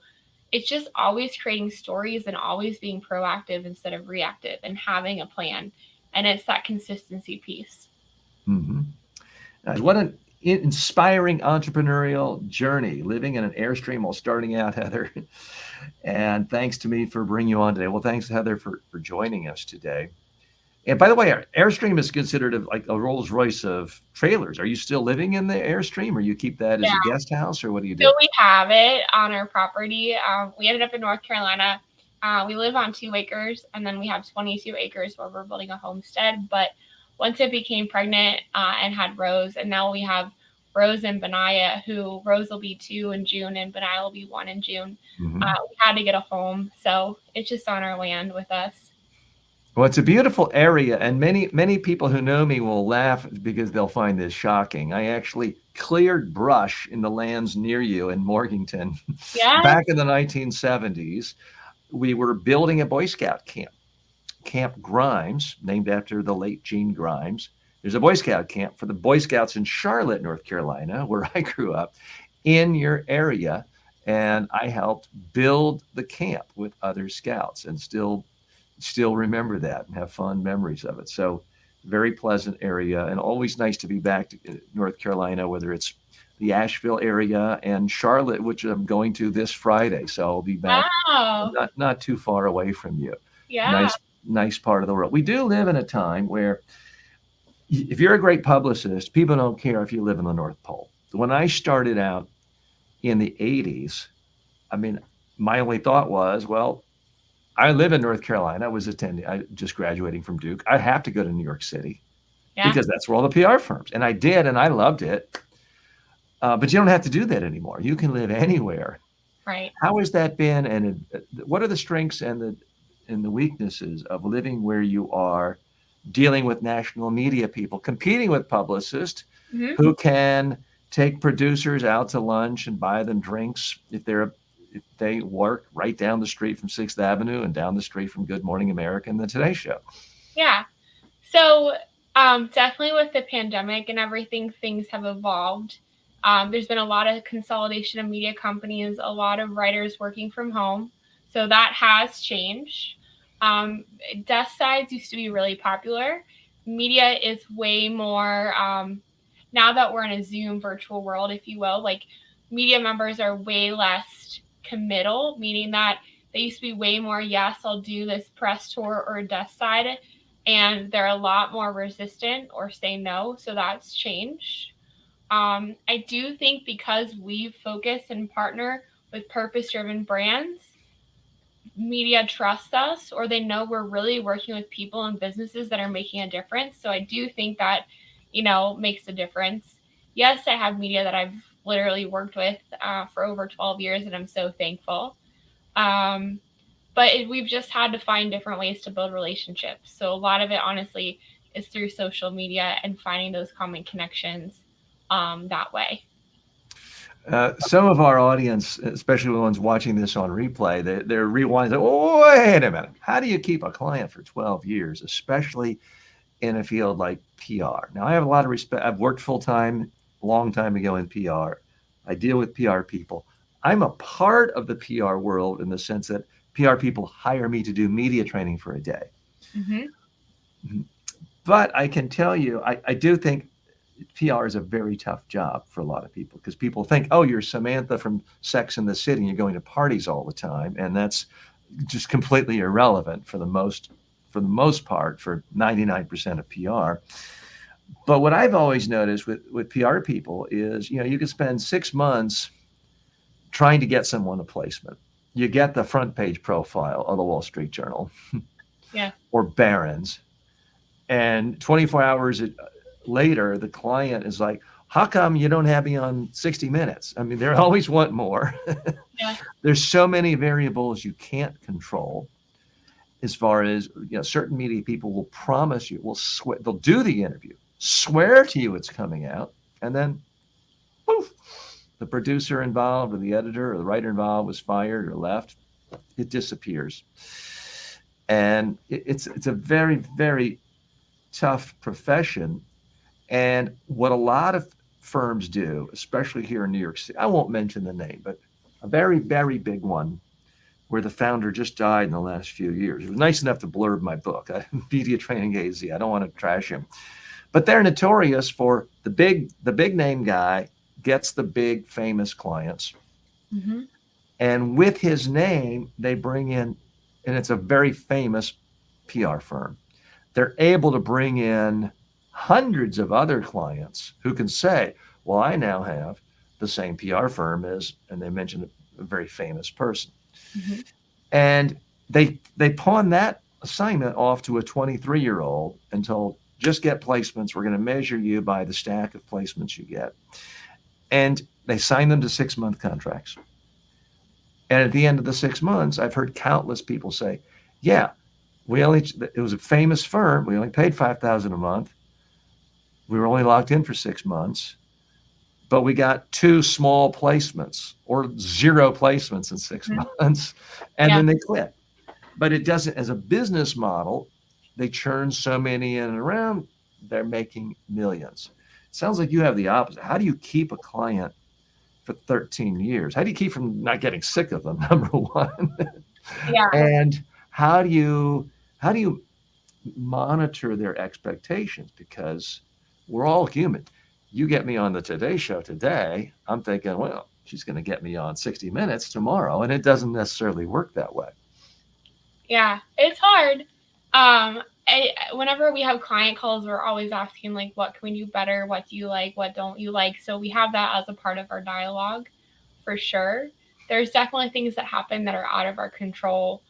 it's just always creating stories and always being proactive instead of reactive and having a plan. And it's that consistency piece. What an inspiring entrepreneurial journey, living in an Airstream while starting out, Heather. And thanks to me for bringing you on today. Well, thanks, Heather, for joining us today. And by the way, Airstream is considered like a Rolls Royce of trailers. Are you still living in the Airstream, or you keep that as a guest house, or what do you do? So we have it on our property. We ended up in North Carolina. We live on 2 acres, and then we have 22 acres where we're building a homestead. But once it became pregnant and had Rose, and now we have Rose and Benaya, who Rose will be 2 in June and Benaya will be 1 in June. We had to get a home. So it's just on our land with us. Well, it's a beautiful area, and many people who know me will laugh because they'll find this shocking. I actually cleared brush in the lands near you in Morganton back in the 1970s. We were building a Boy Scout camp, Camp Grimes, named after the late Gene Grimes. There's a Boy Scout camp for the Boy Scouts in Charlotte, North Carolina, where I grew up, in your area, and I helped build the camp with other scouts, and still remember that and have fond memories of it. So very pleasant area, and always nice to be back to North Carolina, whether it's the Asheville area and Charlotte, which I'm going to this Friday. So I'll be back not too far away from you. Yeah. Nice part of the world. We do live in a time where if you're a great publicist, people don't care if you live in the North Pole. When I started out in the 80s, I mean, my only thought was, well, I live in North Carolina. I just graduating from Duke. I have to go to New York City because that's where all the PR firms. And I did, and I loved it. But you don't have to do that anymore. You can live anywhere. Right. How has that been? And what are the strengths and the weaknesses of living where you are, dealing with national media people, competing with publicists who can take producers out to lunch and buy them drinks if they work right down the street from 6th Avenue and down the street from Good Morning America and the Today Show? Yeah. So definitely with the pandemic and everything, things have evolved. There's been a lot of consolidation of media companies, a lot of writers working from home. So that has changed. Desk sides used to be really popular. Media is way more, now that we're in a Zoom virtual world, if you will, like media members are way less committal, meaning that they used to be way more, yes, I'll do this press tour or desk side. And they're a lot more resistant or say no. So that's changed. I do think because we focus and partner with purpose-driven brands, media trusts us, or they know we're really working with people and businesses that are making a difference. So I do think that, makes a difference. Yes, I have media that I've literally worked with for over 12 years, and I'm so thankful. But we've just had to find different ways to build relationships. So a lot of it, honestly, is through social media and finding those common connections that way. Some of our audience, especially the ones watching this on replay, they're rewinding. Oh, wait a minute. How do you keep a client for 12 years, especially in a field like PR? Now, I have a lot of respect. I've worked full-time, long time ago in PR. I deal with PR people. I'm a part of the PR world in the sense that PR people hire me to do media training for a day. Mm-hmm. But I can tell you, I do think PR is a very tough job for a lot of people because people think, oh, you're Samantha from Sex and the City and you're going to parties all the time. And that's just completely irrelevant for the most part for 99% of PR. But what I've always noticed with PR people is, you can spend 6 months trying to get someone a placement. You get the front page profile of the Wall Street Journal Yeah. or Barron's. And 24 hours later, the client is like, how come you don't have me on 60 Minutes? I mean, they always want more. Yeah. There's so many variables you can't control as far as, certain media people will promise you, they'll do the interview, swear to you it's coming out, and then poof, the producer involved or the editor or the writer involved was fired or left. It disappears. And it's a very, very tough profession. And what a lot of firms do, especially here in New York City, I won't mention the name, but a very, very big one where the founder just died in the last few years. It was nice enough to blurb my book, Media Training AZ. I don't want to trash him. But they're notorious for the big name guy gets the big famous clients. Mm-hmm. And with his name, they bring in, and it's a very famous PR firm. They're able to bring in hundreds of other clients who can say, well, I now have the same PR firm as, and they mentioned a very famous person. Mm-hmm. And they pawn that assignment off to a 23-year-old and told, just get placements. We're going to measure you by the stack of placements you get. And they sign them to 6-month contracts. And at the end of the 6 months, I've heard countless people say, yeah, it was a famous firm. We only paid $5,000 a month. We were only locked in for 6 months, but we got 2 small placements or 0 placements in 6 months. And then they quit. But it doesn't, as a business model, they churn so many in and around, they're making millions. It sounds like you have the opposite. How do you keep a client for 13 years? How do you keep from not getting sick of them, number one? Yeah. And how do you monitor their expectations? Because we're all human. You get me on the Today Show today, I'm thinking, well, she's going to get me on 60 Minutes tomorrow. And it doesn't necessarily work that way. Yeah, it's hard. Whenever we have client calls, we're always asking, like, what can we do better? What do you like? What don't you like? So we have that as a part of our dialogue, for sure. There's definitely things that happen that are out of our control,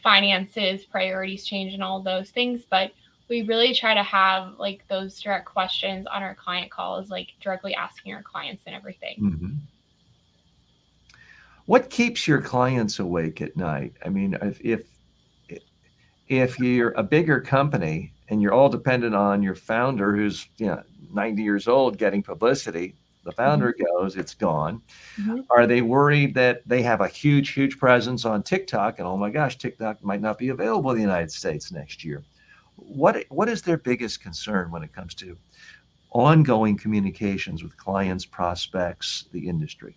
finances, priorities change, and all those things. But we really try to have, like, those direct questions on our client calls, like directly asking our clients and everything. Mm-hmm. What keeps your clients awake at night? I mean, if you're a bigger company and you're all dependent on your founder who's 90 years old getting publicity, the founder goes, it's gone. Mm-hmm. Are they worried that they have a huge presence on TikTok and, oh my gosh, TikTok might not be available in the United States next year? What is their biggest concern when it comes to ongoing communications with clients, prospects, the industry?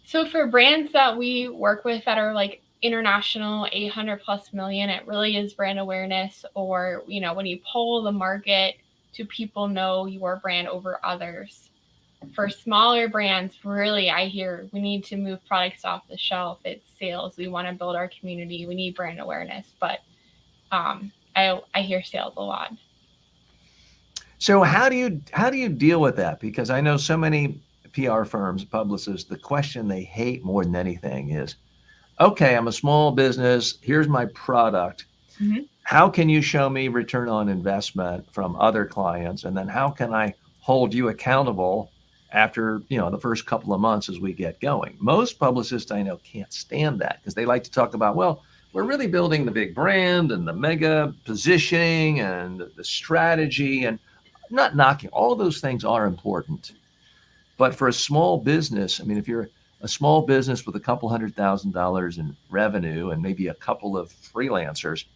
So for brands that we work with that are like international, 800 plus million, it really is brand awareness, or, when you poll the market, do people know your brand over others? For smaller brands, really, I hear we need to move products off the shelf. It's sales. We want to build our community. We need brand awareness. But I hear sales a lot. So how do you deal with that? Because I know so many PR firms, publicists, the question they hate more than anything is, okay, I'm a small business. Here's my product. Mm-hmm. How can you show me return on investment from other clients? And then how can I hold you accountable after, the first couple of months as we get going? Most publicists I know can't stand that because they like to talk about, well, we're really building the big brand and the mega positioning and the strategy, and not knocking. All those things are important. But for a small business, I mean, if you're a small business with a couple $100,000 in revenue and maybe a couple of freelancers,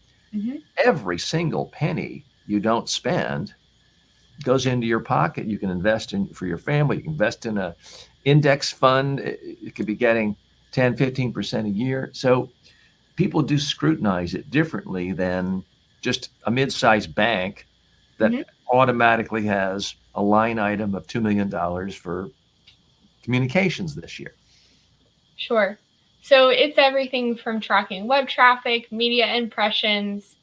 every single penny you don't spend goes into your pocket. You can invest in for your family. You can invest in index fund, it could be getting 10, 15% a year. So people do scrutinize it differently than just a mid-sized bank that automatically has a line item of $2 million for communications this year. Sure. So it's everything from tracking web traffic, media impressions,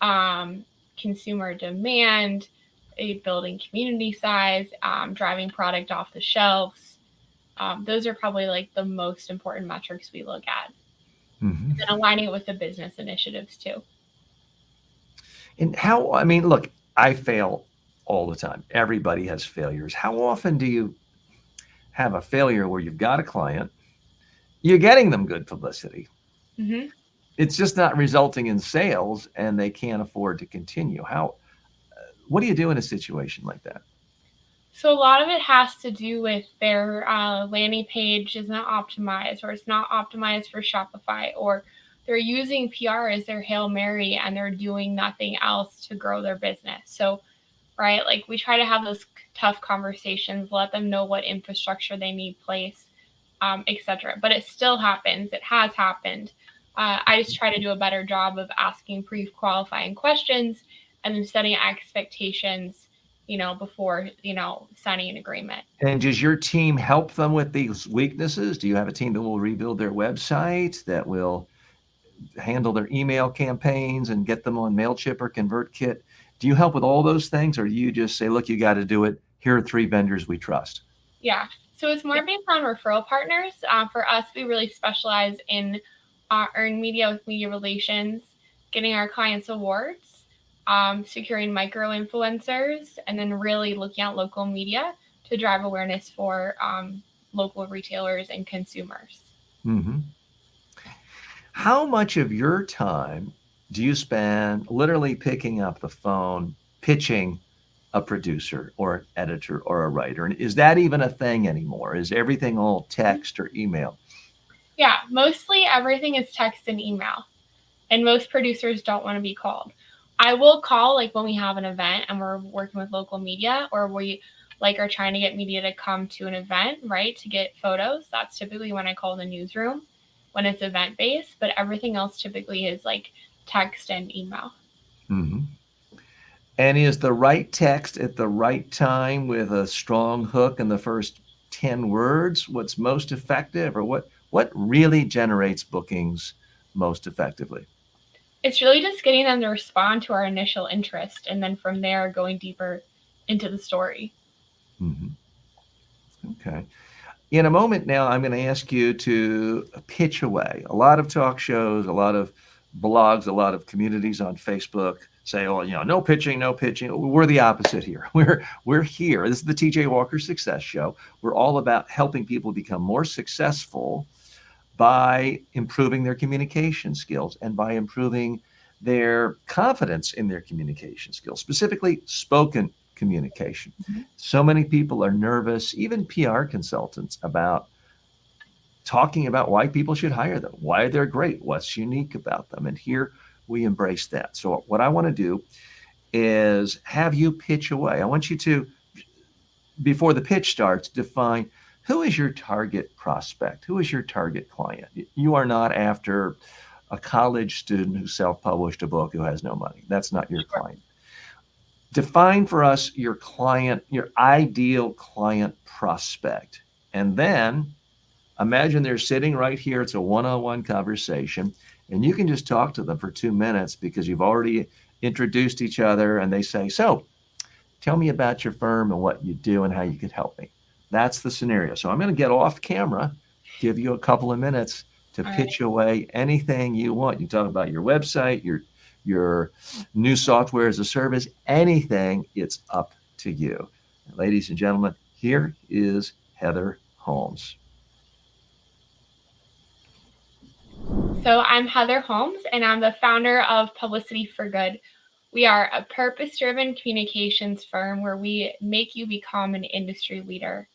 consumer demand, building community size, driving product off the shelves. Those are probably like the most important metrics we look at. And then aligning it with the business initiatives too. And how, I mean, look, I fail all the time. Everybody has failures. How often do you have a failure where you've got a client, you're getting them good publicity, it's just not resulting in sales, and they can't afford to continue? What do you do in a situation like that? So a lot of it has to do with their landing page is not optimized, or it's not optimized for Shopify, or they're using PR as their Hail Mary and they're doing nothing else to grow their business. So, right, like we try to have those tough conversations, let them know what infrastructure they need placed, etc. But it still happens. It has happened. I just try to do a better job of asking pre-qualifying questions and then setting expectations, before, signing an agreement. And does your team help them with these weaknesses? Do you have a team that will rebuild their website, that will handle their email campaigns and get them on MailChimp or ConvertKit? Do you help with all those things, or do you just say, look, you got to do it. Here are 3 vendors we trust? Yeah. So it's more based on referral partners. For us, we really specialize in earned media with media relations, getting our clients awards, securing micro influencers, and then really looking at local media to drive awareness for local retailers and consumers. How much of your time do you spend literally picking up the phone, pitching a producer or an editor or a writer? And is that even a thing anymore? Is everything all text or email? Yeah, mostly everything is text and email. And most producers don't want to be called. I will call like when we have an event and we're working with local media, or we are trying to get media to come to an event, right, to get photos. That's typically when I call the newsroom, when it's event based, but everything else typically is like text and email. And is the right text at the right time with a strong hook in the first 10 words what's most effective, or what really generates bookings most effectively? It's really just getting them to respond to our initial interest, and then from there going deeper into the story. Okay. In a moment now, I'm going to ask you to pitch away. A lot of talk shows, a lot of blogs, a lot of communities on Facebook say, oh, no pitching, no pitching. We're the opposite here. We're here. This is the TJ Walker Success Show. We're all about helping people become more successful by improving their communication skills and by improving their confidence in their communication skills, specifically spoken communication. So many people are nervous, even PR consultants, about talking about why people should hire them, why they're great, what's unique about them. And here we embrace that. So what I want to do is have you pitch away. I want you to, before the pitch starts, define who is your target prospect? Who is your target client? You are not after a college student who self-published a book who has no money. That's not your client. Define for us your client, your ideal client prospect. And then imagine they're sitting right here. It's a one-on-one conversation, and you can just talk to them for 2 minutes because you've already introduced each other, and they say, so tell me about your firm and what you do and how you could help me. That's the scenario. So I'm going to get off camera, give you a couple of minutes to pitch away anything you want. You talk about your website, your new software as a service, anything, it's up to you. Ladies and gentlemen, here is Heather Holmes. So I'm Heather Holmes, and I'm the founder of Publicity for Good. We are a purpose-driven communications firm where we make you become an industry leader.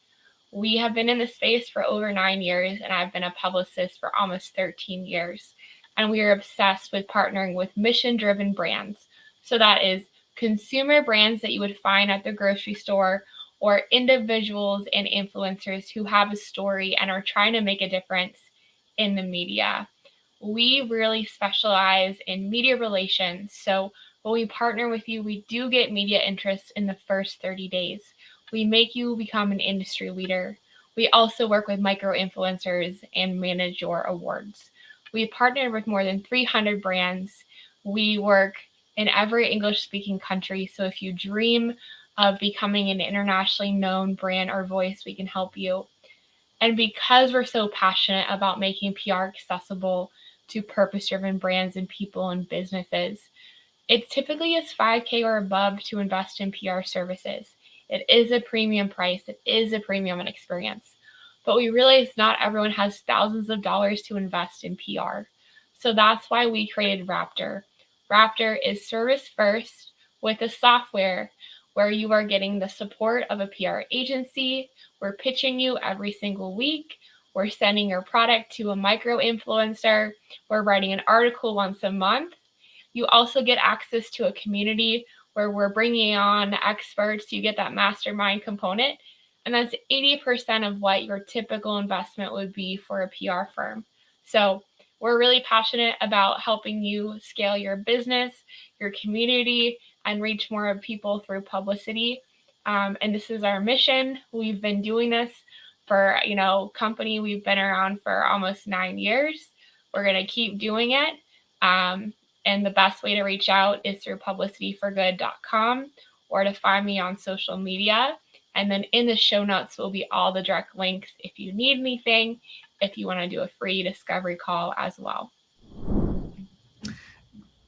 We have been in the space for over 9 years, and I've been a publicist for almost 13 years. And we are obsessed with partnering with mission-driven brands. So that is consumer brands that you would find at the grocery store or individuals and influencers who have a story and are trying to make a difference in the media. We really specialize in media relations. So when we partner with you, we do get media interest in the first 30 days. We make you become an industry leader. We also work with micro influencers and manage your awards. We partnered with more than 300 brands. We work in every English-speaking country. So if you dream of becoming an internationally known brand or voice, we can help you. And because we're so passionate about making PR accessible to purpose-driven brands and people and businesses, it typically is $5K or above to invest in PR services. It is a premium price. It is a premium experience. But we realize not everyone has thousands of dollars to invest in PR. So that's why we created Raptor. Raptor is service first with a software where you are getting the support of a PR agency. We're pitching you every single week. We're sending your product to a micro influencer. We're writing an article once a month. You also get access to a community where we're bringing on experts. You get that mastermind component. And that's 80% of what your typical investment would be for a PR firm. So we're really passionate about helping you scale your business, your community, and reach more people through publicity. And this is our mission. We've been doing this for, company. We've been around for almost 9 years. We're going to keep doing it. And the best way to reach out is through publicityforgood.com or to find me on social media. And then in the show notes will be all the direct links if you need anything, if you want to do a free discovery call as well.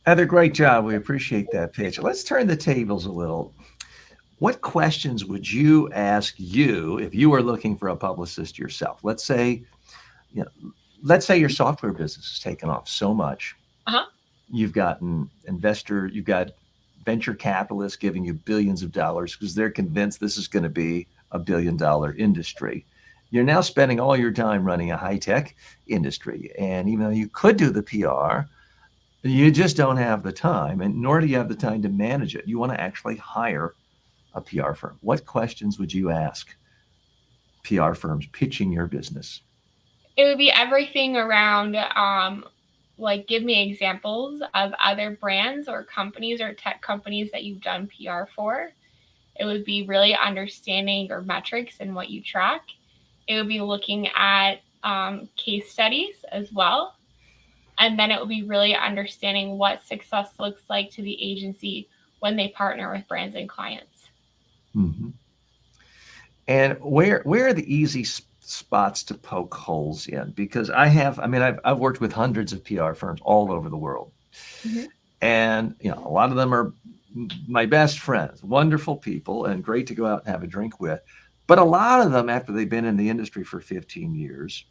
Heather, great job. We appreciate that pitch. Let's turn the tables a little. What questions would you ask you if you were looking for a publicist yourself? Let's say your software business has taken off so much. You've got an investor, you've got venture capitalists giving you billions of dollars because they're convinced this is going to be a $1 billion industry. You're now spending all your time running a high-tech industry. And even though you could do the PR, you just don't have the time, and nor do you have the time to manage it. You want to actually hire a PR firm. What questions would you ask PR firms pitching your business? It would be everything around, give me examples of other brands or companies or tech companies that you've done PR for. It would be really understanding your metrics and what you track. It would be looking at case studies as well. And then it would be really understanding what success looks like to the agency when they partner with brands and clients. Mm-hmm. And where are the easy spots to poke holes in? Because I've worked with hundreds of PR firms all over the world. Mm-hmm. And, a lot of them are my best friends, wonderful people and great to go out and have a drink with. But a lot of them, after they've been in the industry for 15 years,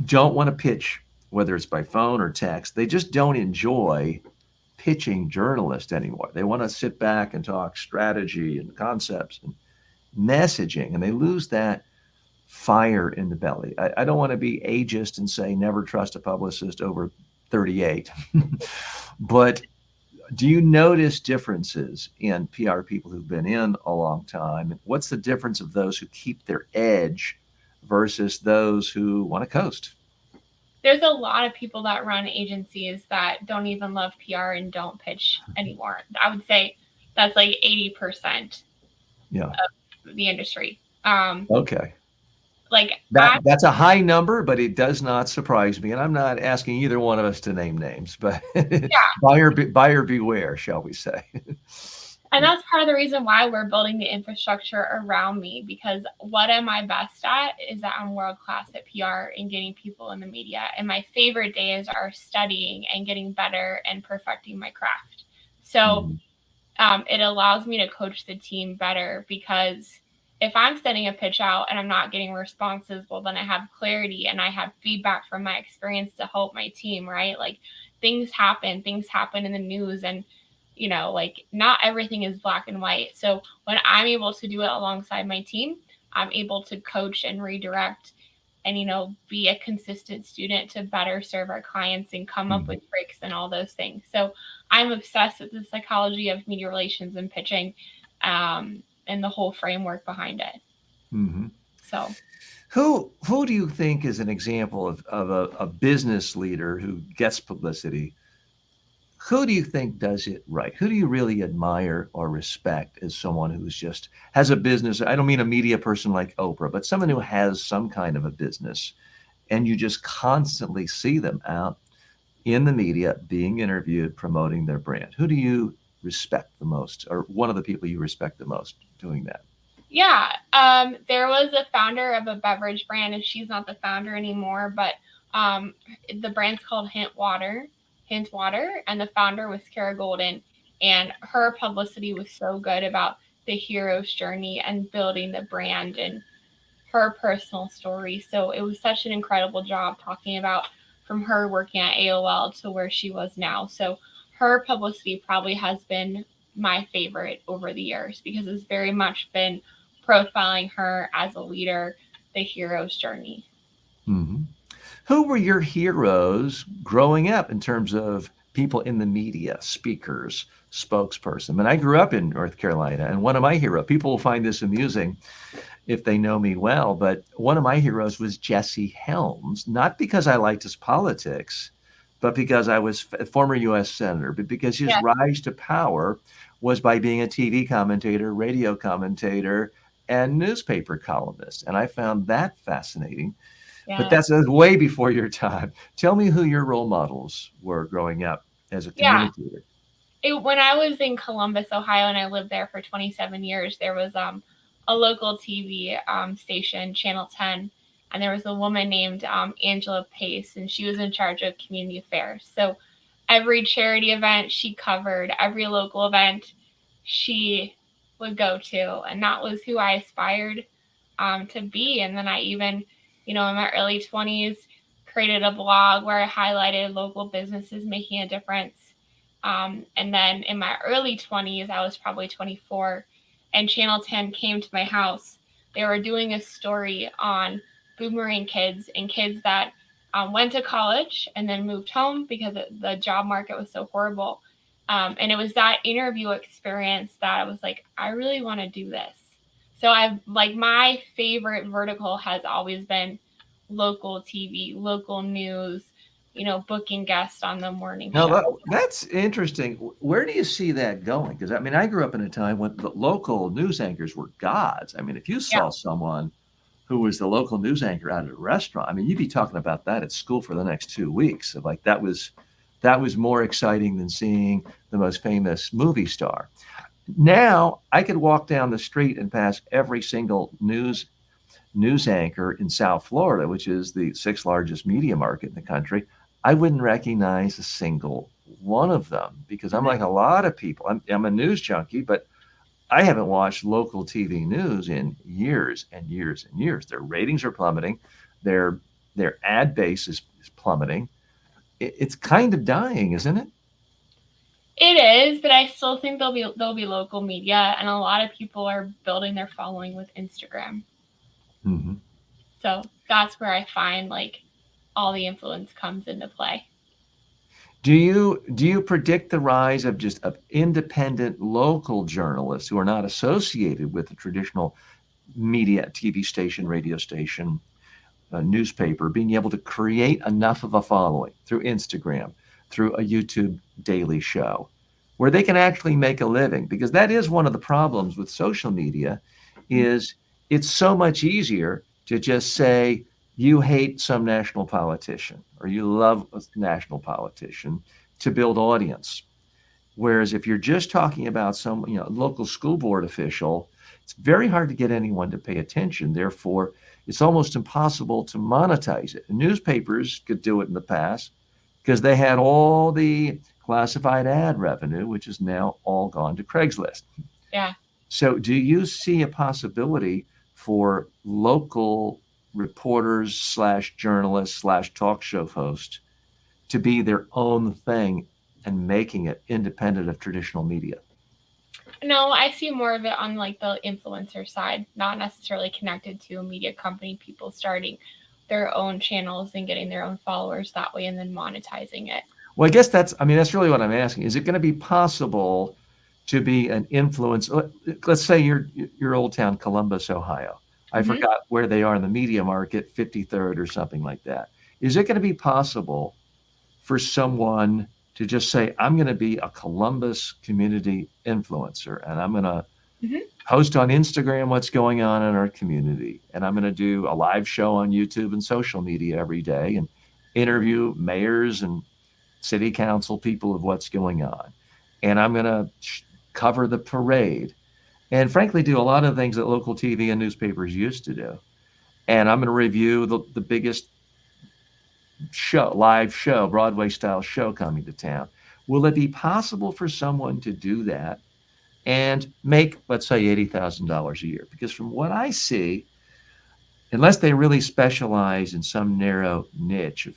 don't want to pitch, whether it's by phone or text. They just don't enjoy pitching journalists anymore. They want to sit back and talk strategy and concepts and messaging, and they lose that fire in the belly. I don't want to be ageist and say never trust a publicist over 38. But do you notice differences in PR people who've been in a long time? What's the difference of those who keep their edge versus those who want to coast? There's a lot of people that run agencies that don't even love PR and don't pitch anymore. I would say that's like 80% of the industry. Okay. That's a high number, but it does not surprise me. And I'm not asking either one of us to name names, but buyer beware, shall we say. And that's part of the reason why we're building the infrastructure around me, because what am I best at is that I'm world-class at PR and getting people in the media. And my favorite days are studying and getting better and perfecting my craft. So it allows me to coach the team better, because if I'm sending a pitch out and I'm not getting responses, well, then I have clarity and I have feedback from my experience to help my team, right? Like things happen in the news, and not everything is black and white. So when I'm able to do it alongside my team, I'm able to coach and redirect and, be a consistent student to better serve our clients and come up with tricks and all those things. So I'm obsessed with the psychology of media relations and pitching. and the whole framework behind it. Mm-hmm. So who do you think is an example of a business leader who gets publicity? Who do you think does it right? Who do you really admire or respect as someone who's just has a business? I don't mean a media person like Oprah, but someone who has some kind of a business, and you just constantly see them out in the media being interviewed, promoting their brand. Who do you respect the most, or one of the people you respect the most doing that? yeah, there was a founder of a beverage brand, and she's not the founder anymore, but the brand's called Hint Water, and the founder was Kara Golden, and her publicity was so good about the hero's journey and building the brand and her personal story. So it was such an incredible job talking about from her working at AOL to where she was now. So her publicity probably has been my favorite over the years because it's very much been profiling her as a leader, the hero's journey. Mm-hmm. Who were your heroes growing up in terms of people in the media, speakers, spokesperson? I mean, I grew up in North Carolina, and one of my heroes, people will find this amusing if they know me well, but one of my heroes was Jesse Helms, not because I liked his politics, but because I was a former U.S. Senator, but because his rise to power was by being a TV commentator, radio commentator, and newspaper columnist. And I found that fascinating. Yeah. But that's way before your time. Tell me who your role models were growing up as a communicator. When I was in Columbus, Ohio, and I lived there for 27 years, there was a local TV station, Channel 10, and there was a woman named Angela Pace, and she was in charge of community affairs. So every charity event she covered, every local event she would go to, and that was who I aspired to be. And then I even, in my early 20s, created a blog where I highlighted local businesses making a difference. And then in my early 20s, I was probably 24, and Channel 10 came to my house. They were doing a story on boomerang kids and kids that went to college and then moved home because the job market was so horrible. And it was that interview experience that I was like, I really want to do this. So my favorite vertical has always been local TV, local news, booking guests on the morning show. Now, that's interesting. Where do you see that going? Because, I mean, I grew up in a time when the local news anchors were gods. I mean, if you saw someone who was the local news anchor out at a restaurant, I mean, you'd be talking about that at school for the next 2 weeks. So, like, that was more exciting than seeing the most famous movie star. Now, I could walk down the street and pass every single news anchor in South Florida, which is the 6th largest media market in the country. I wouldn't recognize a single one of them because I'm like a lot of people. I'm a news junkie, but I haven't watched local TV news in years and years and years. Their ratings are plummeting. Their ad base is plummeting. It's kind of dying, isn't it? It is, but I still think there'll be local media, and a lot of people are building their following with Instagram. Mm-hmm. So that's where I find all the influence comes into play. Do you predict the rise of independent local journalists who are not associated with the traditional media, TV station, radio station, newspaper, being able to create enough of a following through Instagram, through a YouTube daily show, where they can actually make a living? Because that is one of the problems with social media, is it's so much easier to just say you hate some national politician or you love a national politician to build audience. Whereas if you're just talking about some local school board official, it's very hard to get anyone to pay attention. Therefore, it's almost impossible to monetize it. And newspapers could do it in the past because they had all the classified ad revenue, which is now all gone to Craigslist. Yeah. So do you see a possibility for local reporters / journalists / talk show hosts to be their own thing and making it independent of traditional media? No, I see more of it on the influencer side, not necessarily connected to a media company, people starting their own channels and getting their own followers that way and then monetizing it. Well, I guess that's really what I'm asking. Is it going to be possible to be an influence. Let's say your old town, Columbus, Ohio. I Mhm. forgot where they are in the media market, 53rd or something like that. Is it going to be possible for someone to just say, I'm going to be a Columbus community influencer and I'm going to Mhm. post on Instagram what's going on in our community, and I'm going to do a live show on YouTube and social media every day and interview mayors and city council people of what's going on. And I'm going to cover the parade and frankly do a lot of things that local TV and newspapers used to do. And I'm going to review the biggest live show, Broadway style show coming to town. Will it be possible for someone to do that and make, let's say, $80,000 a year? Because from what I see, unless they really specialize in some narrow niche,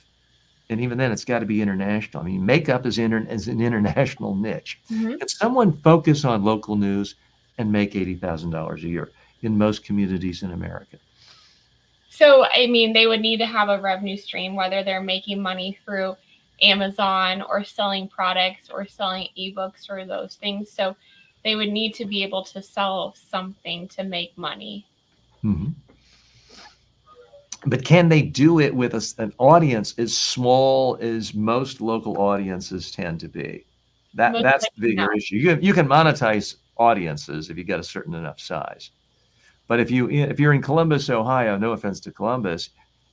and even then it's got to be international. I mean, makeup is an international niche. Mhm. Can someone focus on local news and make $80,000 a year in most communities in America? So, I mean, they would need to have a revenue stream, whether they're making money through Amazon or selling products or selling ebooks or those things. So, they would need to be able to sell something to make money. Mm-hmm. But can they do it with an audience as small as most local audiences tend to be? Most That's the likely bigger no. issue. You can monetize audiences if you get a certain enough size. But if you're in Columbus, Ohio, no offense to Columbus,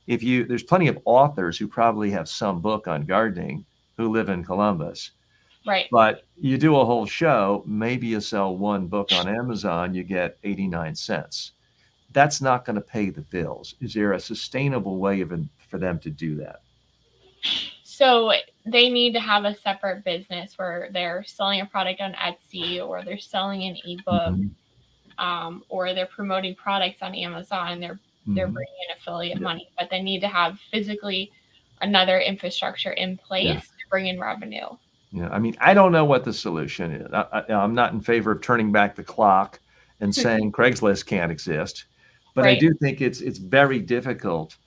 there's plenty of authors who probably have some book on gardening who live in Columbus. Right. But you do a whole show, maybe you sell one book on Amazon, you get 89 cents. That's not going to pay the bills. Is there a sustainable way for them to do that? So they need to have a separate business where they're selling a product on Etsy or they're selling an ebook, or they're promoting products on Amazon and they're bringing in affiliate money. But they need to have physically another infrastructure in place to bring in revenue. Yeah, I mean, I don't know what the solution is. I'm not in favor of turning back the clock and saying Craigslist can't exist, but I Right. do think it's very difficult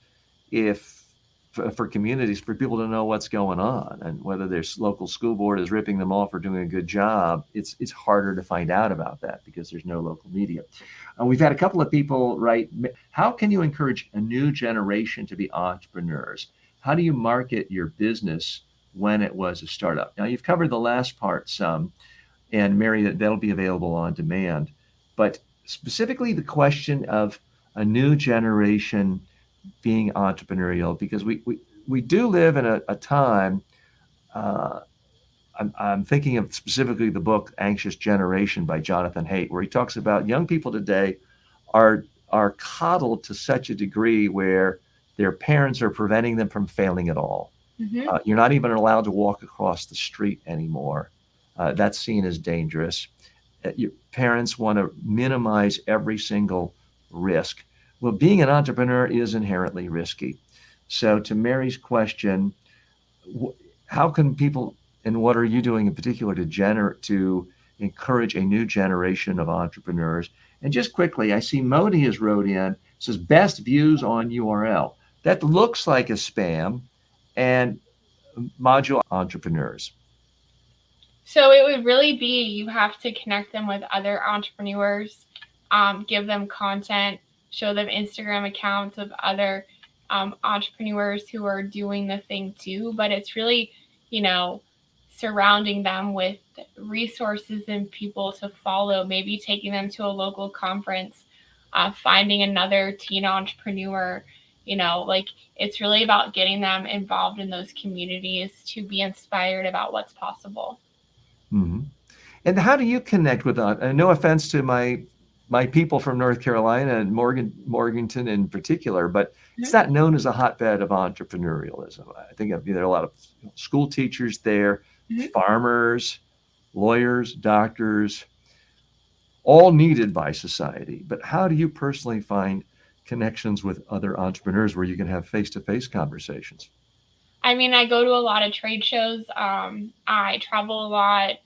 for communities, for people to know what's going on, and whether their local school board is ripping them off or doing a good job. It's harder to find out about that because there's no local media. We've had a couple of people write, how can you encourage a new generation to be entrepreneurs? How do you market your business when it was a startup? Now, you've covered the last part some, and Mary, that'll be available on demand. But specifically the question of a new generation being entrepreneurial, because we do live in a time, I'm thinking of specifically the book Anxious Generation by Jonathan Haidt, where he talks about young people today are coddled to such a degree where their parents are preventing them from failing at all. Mm-hmm. You're not even allowed to walk across the street anymore. That's seen as dangerous. Your parents want to minimize every single risk. Well, being an entrepreneur is inherently risky. So, to Mary's question, how can people, and what are you doing in particular to encourage a new generation of entrepreneurs? And just quickly, I see Modi has wrote in, says best views on URL. That looks like a spam, and module entrepreneurs. So it would really be, you have to connect them with other entrepreneurs, give them content, show them Instagram accounts of other entrepreneurs who are doing the thing too. But it's really, surrounding them with resources and people to follow, maybe taking them to a local conference, finding another teen entrepreneur. It's really about getting them involved in those communities to be inspired about what's possible. Mm-hmm. And how do you connect with that? And no offense to my people from North Carolina and Morganton in particular, but it's not known as a hotbed of entrepreneurialism. I think there are a lot of school teachers there, farmers, lawyers, doctors, all needed by society. But how do you personally find connections with other entrepreneurs where you can have face-to-face conversations? I mean, I go to a lot of trade shows. I travel a lot.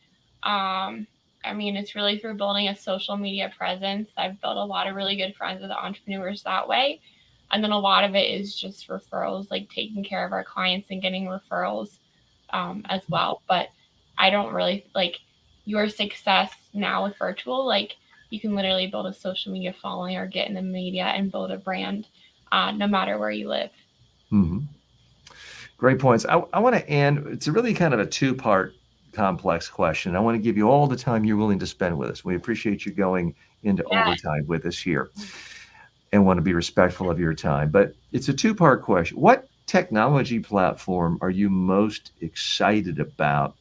It's really through building a social media presence. I've built a lot of really good friends with entrepreneurs that way. And then a lot of it is just referrals, like taking care of our clients and getting referrals as well. But I don't really your success now with virtual, like you can literally build a social media following or get in the media and build a brand no matter where you live. Mm-hmm. Great points. I want to end, it's a really kind of a two-part complex question. I want to give you all the time you're willing to spend with us. We appreciate you going into overtime with us here and want to be respectful of your time. But it's a two-part question. What technology platform are you most excited about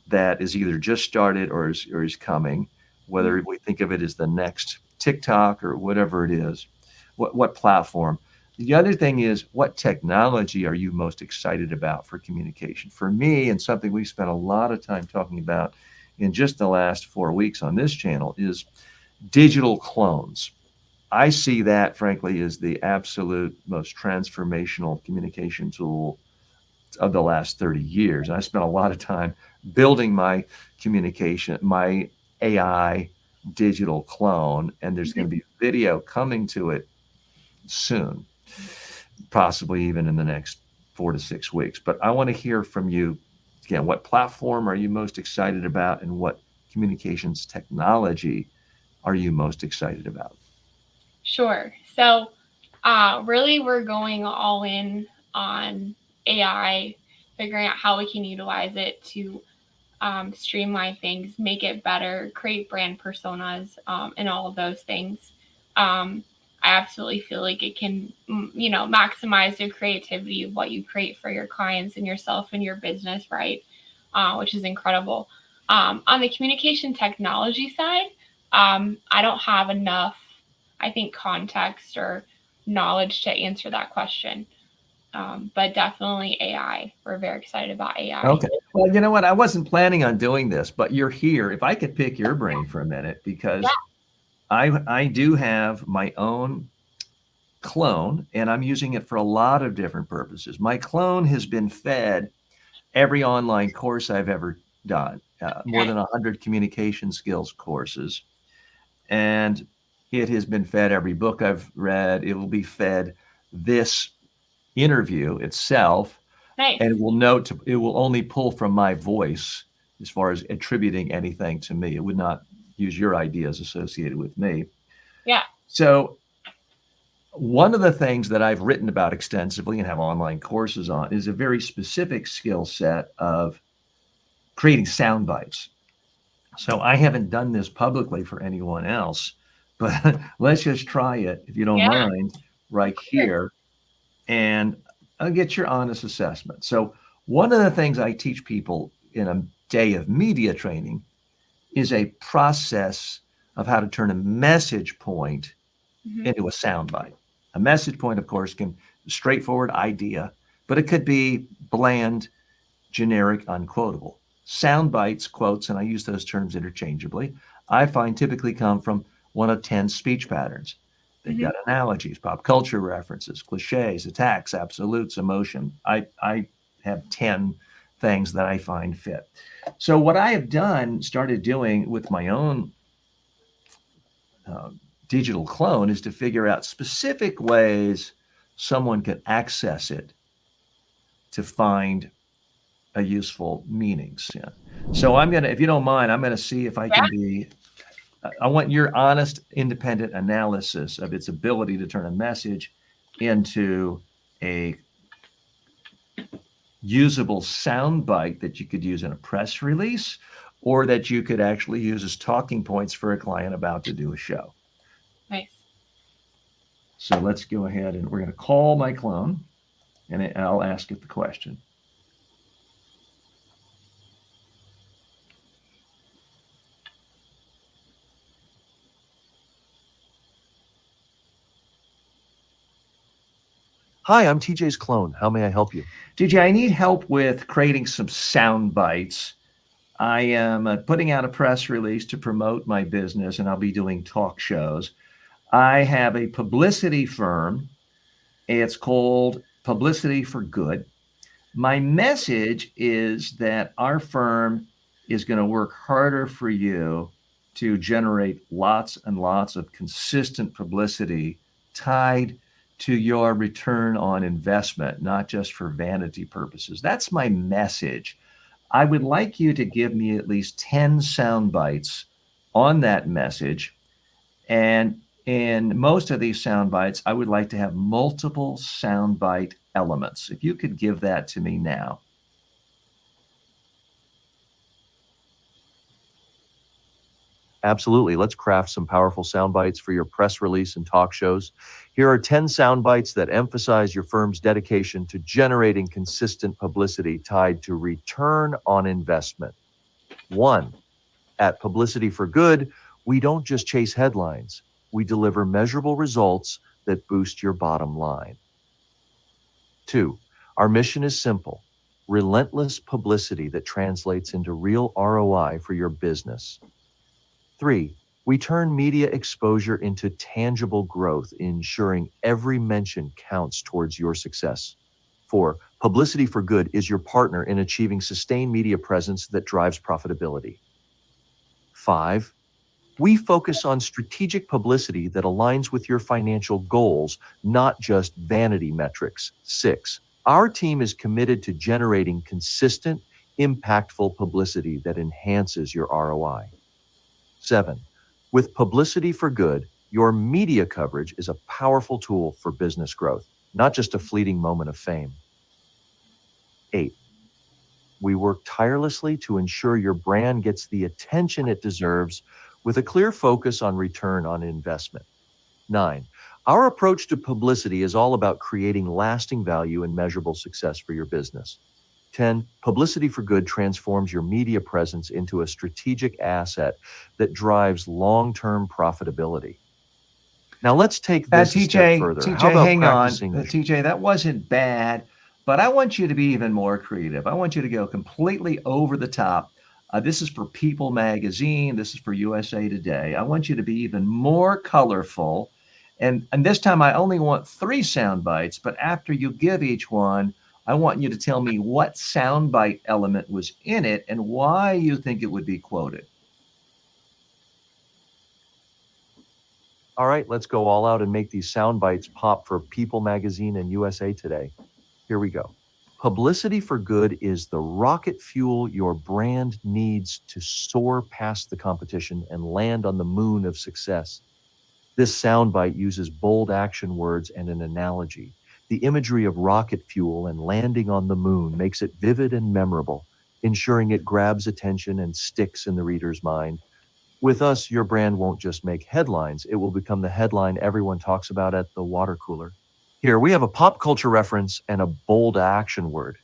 that is either just started or is coming, whether we think of it as the next TikTok or whatever it is? What platform? The other thing is, what technology are you most excited about for communication? For me, and something we spent a lot of time talking about in just the last 4 weeks on this channel, is digital clones. I see that, frankly, as the absolute most transformational communication tool of the last 30 years. And I spent a lot of time building my communication, my AI digital clone, and there's going to be video coming to it soon, possibly even in the next 4 to 6 weeks. But I want to hear from you again. What platform are you most excited about, and what communications technology are you most excited about? Sure. So really we're going all in on AI, figuring out how we can utilize it to streamline things, make it better, create brand personas, and all of those things. I absolutely feel like it can, maximize the creativity of what you create for your clients and yourself and your business, right? Which is incredible. On the communication technology side, I don't have enough, I think, context or knowledge to answer that question. But definitely AI. We're very excited about AI. Okay. Well, you know what? I wasn't planning on doing this, but you're here. If I could pick your brain for a minute, because I do have my own clone, and I'm using it for a lot of different purposes. My clone has been fed every online course I've ever done, more than 100 communication skills courses. And it has been fed every book I've read. It will be fed this interview itself. Nice. And it will only pull from my voice as far as attributing anything to me. It would not use your ideas associated with me. Yeah. So one of the things that I've written about extensively and have online courses on is a very specific skill set of creating sound bites. So I haven't done this publicly for anyone else, but let's just try it, if you don't mind, right here. And I'll get your honest assessment. So one of the things I teach people in a day of media training is a process of how to turn a message point into a soundbite. A message point, of course, can be a straightforward idea, but it could be bland, generic, unquotable. Sound bites, quotes, and I use those terms interchangeably, I find typically come from one of 10 speech patterns. They've got analogies, pop culture references, cliches, attacks, absolutes, emotion. I have 10 things that I find fit. So what I have started doing with my own digital clone is to figure out specific ways someone can access it to find a useful meanings. Yeah. So I'm going to, if you don't mind, I'm going to see if I can I want your honest, independent analysis of its ability to turn a message into a usable soundbite that you could use in a press release, or that you could actually use as talking points for a client about to do a show. Nice. So let's go ahead and we're going to call my clone, and I'll ask it the question. Hi, I'm TJ's clone. How may I help you? TJ, I need help with creating some sound bites. I am putting out a press release to promote my business, and I'll be doing talk shows. I have a publicity firm. It's called Publicity for Good. My message is that our firm is going to work harder for you to generate lots and lots of consistent publicity tied to your return on investment, not just for vanity purposes. That's my message. I would like you to give me at least 10 sound bites on that message. And in most of these sound bites, I would like to have multiple sound bite elements. If you could give that to me now. Absolutely. Let's craft some powerful sound bites for your press release and talk shows. Here are 10 sound bites that emphasize your firm's dedication to generating consistent publicity tied to return on investment. 1. At Publicity for Good, we don't just chase headlines. We deliver measurable results that boost your bottom line. 2. Our mission is simple: relentless publicity that translates into real ROI for your business. 3. We turn media exposure into tangible growth, ensuring every mention counts towards your success. 4. Publicity for Good is your partner in achieving sustained media presence that drives profitability. 5. We focus on strategic publicity that aligns with your financial goals, not just vanity metrics. 6. Our team is committed to generating consistent, impactful publicity that enhances your ROI. 7. With Publicity for Good, your media coverage is a powerful tool for business growth, not just a fleeting moment of fame. 8. We work tirelessly to ensure your brand gets the attention it deserves with a clear focus on return on investment. 9. Our approach to publicity is all about creating lasting value and measurable success for your business. 10. Publicity for Good transforms your media presence into a strategic asset that drives long-term profitability. Now let's take this a step further. How about hang on. practicing? TJ, that wasn't bad, but I want you to be even more creative. I want you to go completely over the top. This is for People Magazine. This is for USA Today. I want you to be even more colorful. And this time I only want 3 sound bites, but after you give each one, I want you to tell me what soundbite element was in it and why you think it would be quoted. All right, let's go all out and make these sound bites pop for People Magazine and USA Today. Here we go. Publicity for Good is the rocket fuel your brand needs to soar past the competition and land on the moon of success. This soundbite uses bold action words and an analogy. The imagery of rocket fuel and landing on the moon makes it vivid and memorable, ensuring it grabs attention and sticks in the reader's mind. With us, your brand won't just make headlines, it will become the headline everyone talks about at the water cooler. Here, we have a pop culture reference and a bold action word.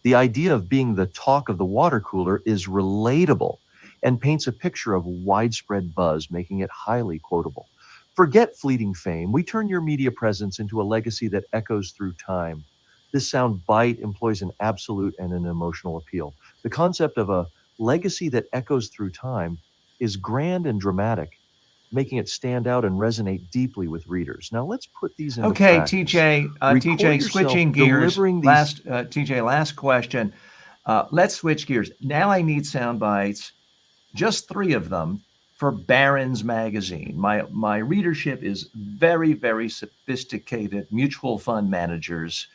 The idea of being the talk of the water cooler is relatable and paints a picture of widespread buzz, making it highly quotable. Forget fleeting fame. We turn your media presence into a legacy that echoes through time. This sound bite employs an absolute and an emotional appeal. The concept of a legacy that echoes through time is grand and dramatic, making it stand out and resonate deeply with readers. Now let's put these into practice. TJ, switching gears. Last question. Let's switch gears. Now I need sound bites, just 3 of them, for Barron's Magazine. My readership is very, very sophisticated mutual fund managers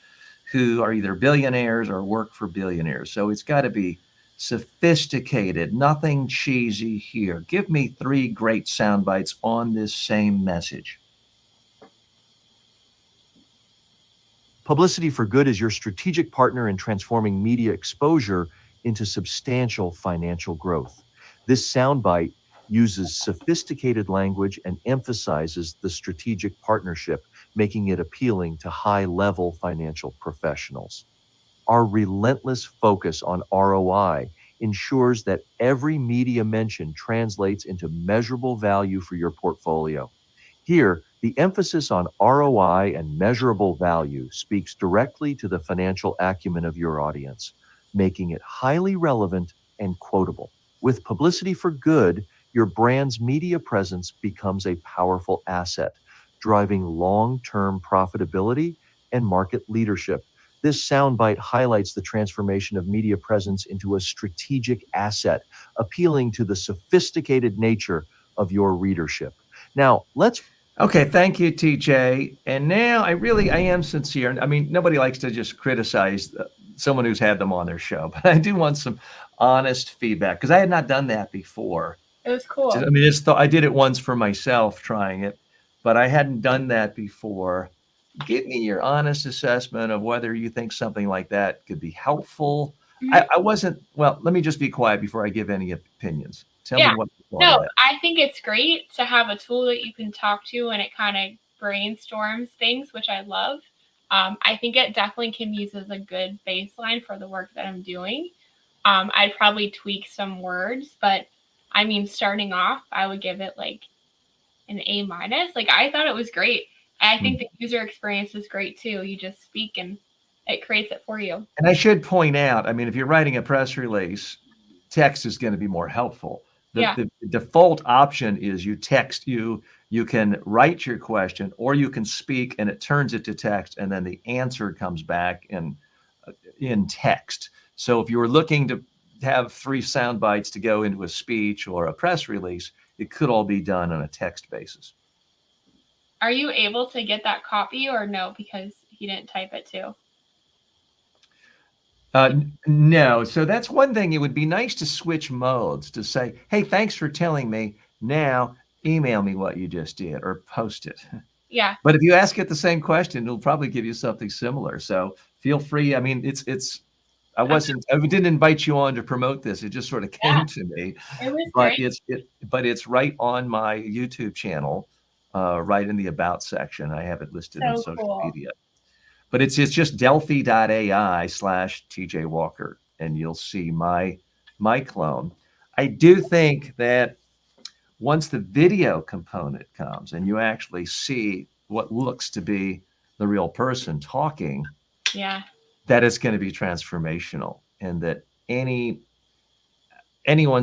who are either billionaires or work for billionaires. So it's got to be sophisticated, nothing cheesy here. Give me 3 great sound bites on this same message. Publicity for Good is your strategic partner in transforming media exposure into substantial financial growth. This soundbite uses sophisticated language and emphasizes the strategic partnership, making it appealing to high-level financial professionals. Our relentless focus on ROI ensures that every media mention translates into measurable value for your portfolio. Here, the emphasis on ROI and measurable value speaks directly to the financial acumen of your audience, making it highly relevant and quotable. With Publicity for Good, your brand's media presence becomes a powerful asset, driving long-term profitability and market leadership. This soundbite highlights the transformation of media presence into a strategic asset, appealing to the sophisticated nature of your readership. Now, Okay, thank you, TJ. And now I am sincere. I mean, nobody likes to just criticize someone who's had them on their show, but I do want some honest feedback because I had not done that before. It was cool. I mean, I did it once for myself trying it, but I hadn't done that before. Give me your honest assessment of whether you think something like that could be helpful. I wasn't, well, let me just be quiet before I give any opinions. Tell me what you thought of that. I think it's great to have a tool that you can talk to and it kind of brainstorms things, which I love. I think it definitely can use as a good baseline for the work that I'm doing. I'd probably tweak some words, but I mean, starting off, I would give it like an A-. Like, I thought it was great. I think the user experience is great too. You just speak and it creates it for you. And I should point out, I mean, if you're writing a press release, text is going to be more helpful. The default option is you text, you can write your question or you can speak and it turns it to text and then the answer comes back in text. So if you were looking to have 3 sound bites to go into a speech or a press release, it could all be done on a text basis. Are you able to get that copy or no, because he didn't type it too? No. So that's one thing. It would be nice to switch modes to say, hey, thanks for telling me. Now email me what you just did or post it. Yeah. But if you ask it the same question, it'll probably give you something similar. So feel free. I mean, I didn't invite you on to promote this. It just sort of came to me. It was but great. But it's right on my YouTube channel, right in the About section. I have it listed in social media. But it's just delphi.ai/TJ Walker, and you'll see my clone. I do think that once the video component comes and you actually see what looks to be the real person talking, that it's going to be transformational, and that anyone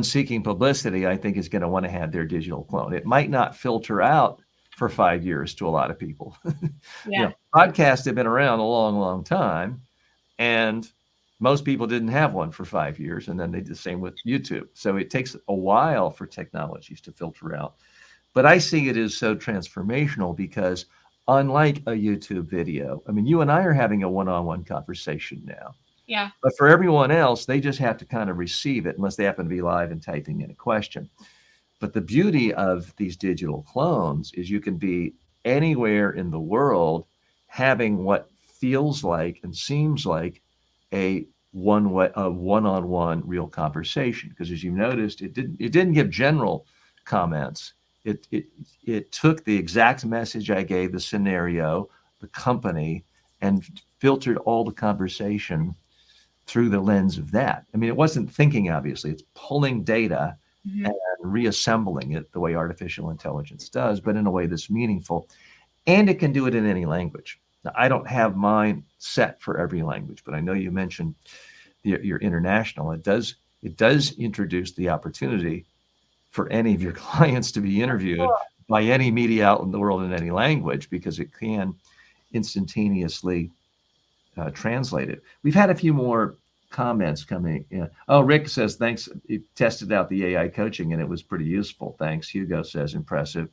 seeking publicity, I think, is going to want to have their digital clone. It might not filter out for 5 years to a lot of people. Podcasts have been around a long, long time, and most people didn't have one for 5 years, and then they did the same with YouTube. So it takes a while for technologies to filter out. But I see it as so transformational because unlike a YouTube video, I mean, you and I are having a one-on-one conversation now. Yeah. But for everyone else, they just have to kind of receive it unless they happen to be live and typing in a question. But the beauty of these digital clones is you can be anywhere in the world having what feels like and seems like a one-on-one real conversation. Because as you noticed, it didn't give general comments. It took the exact message I gave, the scenario, the company, and filtered all the conversation through the lens of that. I mean, it wasn't thinking, obviously. It's pulling data and reassembling it the way artificial intelligence does, but in a way that's meaningful. And it can do it in any language. Now, I don't have mine set for every language, but I know you mentioned your international. It does introduce the opportunity for any of your clients to be interviewed by any media out in the world in any language, because it can instantaneously translate it. We've had a few more comments coming in. Oh, Rick says, thanks. He tested out the AI coaching and it was pretty useful. Thanks. Hugo says, impressive.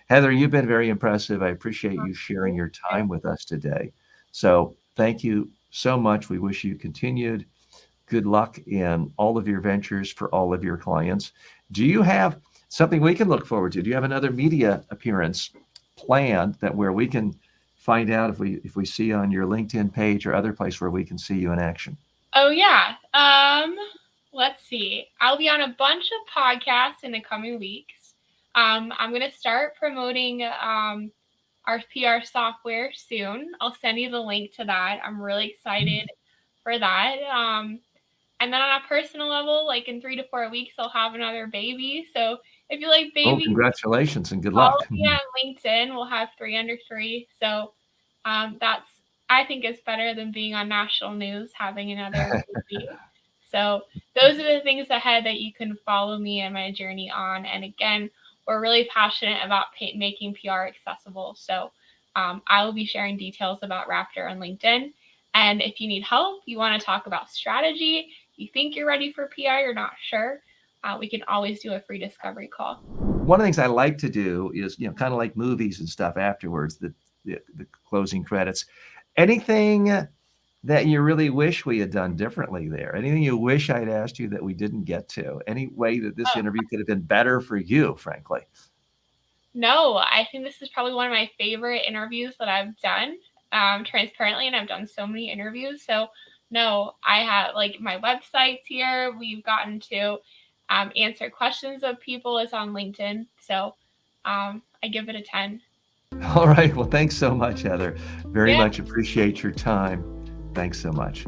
Heather, you've been very impressive. I appreciate you sharing your time with us today. So thank you so much. We wish you continued good luck in all of your ventures for all of your clients. Do you have something we can look forward to? Do you have another media appearance planned where we can find out if we see you on your LinkedIn page or other place where we can see you in action? Oh, yeah. Let's see. I'll be on a bunch of podcasts in the coming weeks. I'm going to start promoting our PR software soon. I'll send you the link to that. I'm really excited for that. And then on a personal level, like in 3 to 4 weeks, I'll have another baby. So if you like babies, congratulations and good luck. Follow me on LinkedIn. We'll have 3 under 3. So I think it's better than being on national news, having another baby. So those are the things ahead that you can follow me and my journey on. And again, we're really passionate about making PR accessible. So I will be sharing details about Raptor on LinkedIn. And if you need help, you want to talk about strategy, you think you're ready for PR, you're not sure, we can always do a free discovery call. One of the things I like to do is, kind of like movies and stuff afterwards, the closing credits. Anything that you really wish we had done differently there? Anything you wish I'd asked you that we didn't get to? Any way that this interview could have been better for you, frankly? No, I think this is probably one of my favorite interviews that I've done, transparently, and I've done so many interviews. So no, I have like my websites here. We've gotten to answer questions of people. It's on LinkedIn. So I give it a 10. All right. Well, thanks so much, Heather. Very Yeah. much appreciate your time. Thanks so much.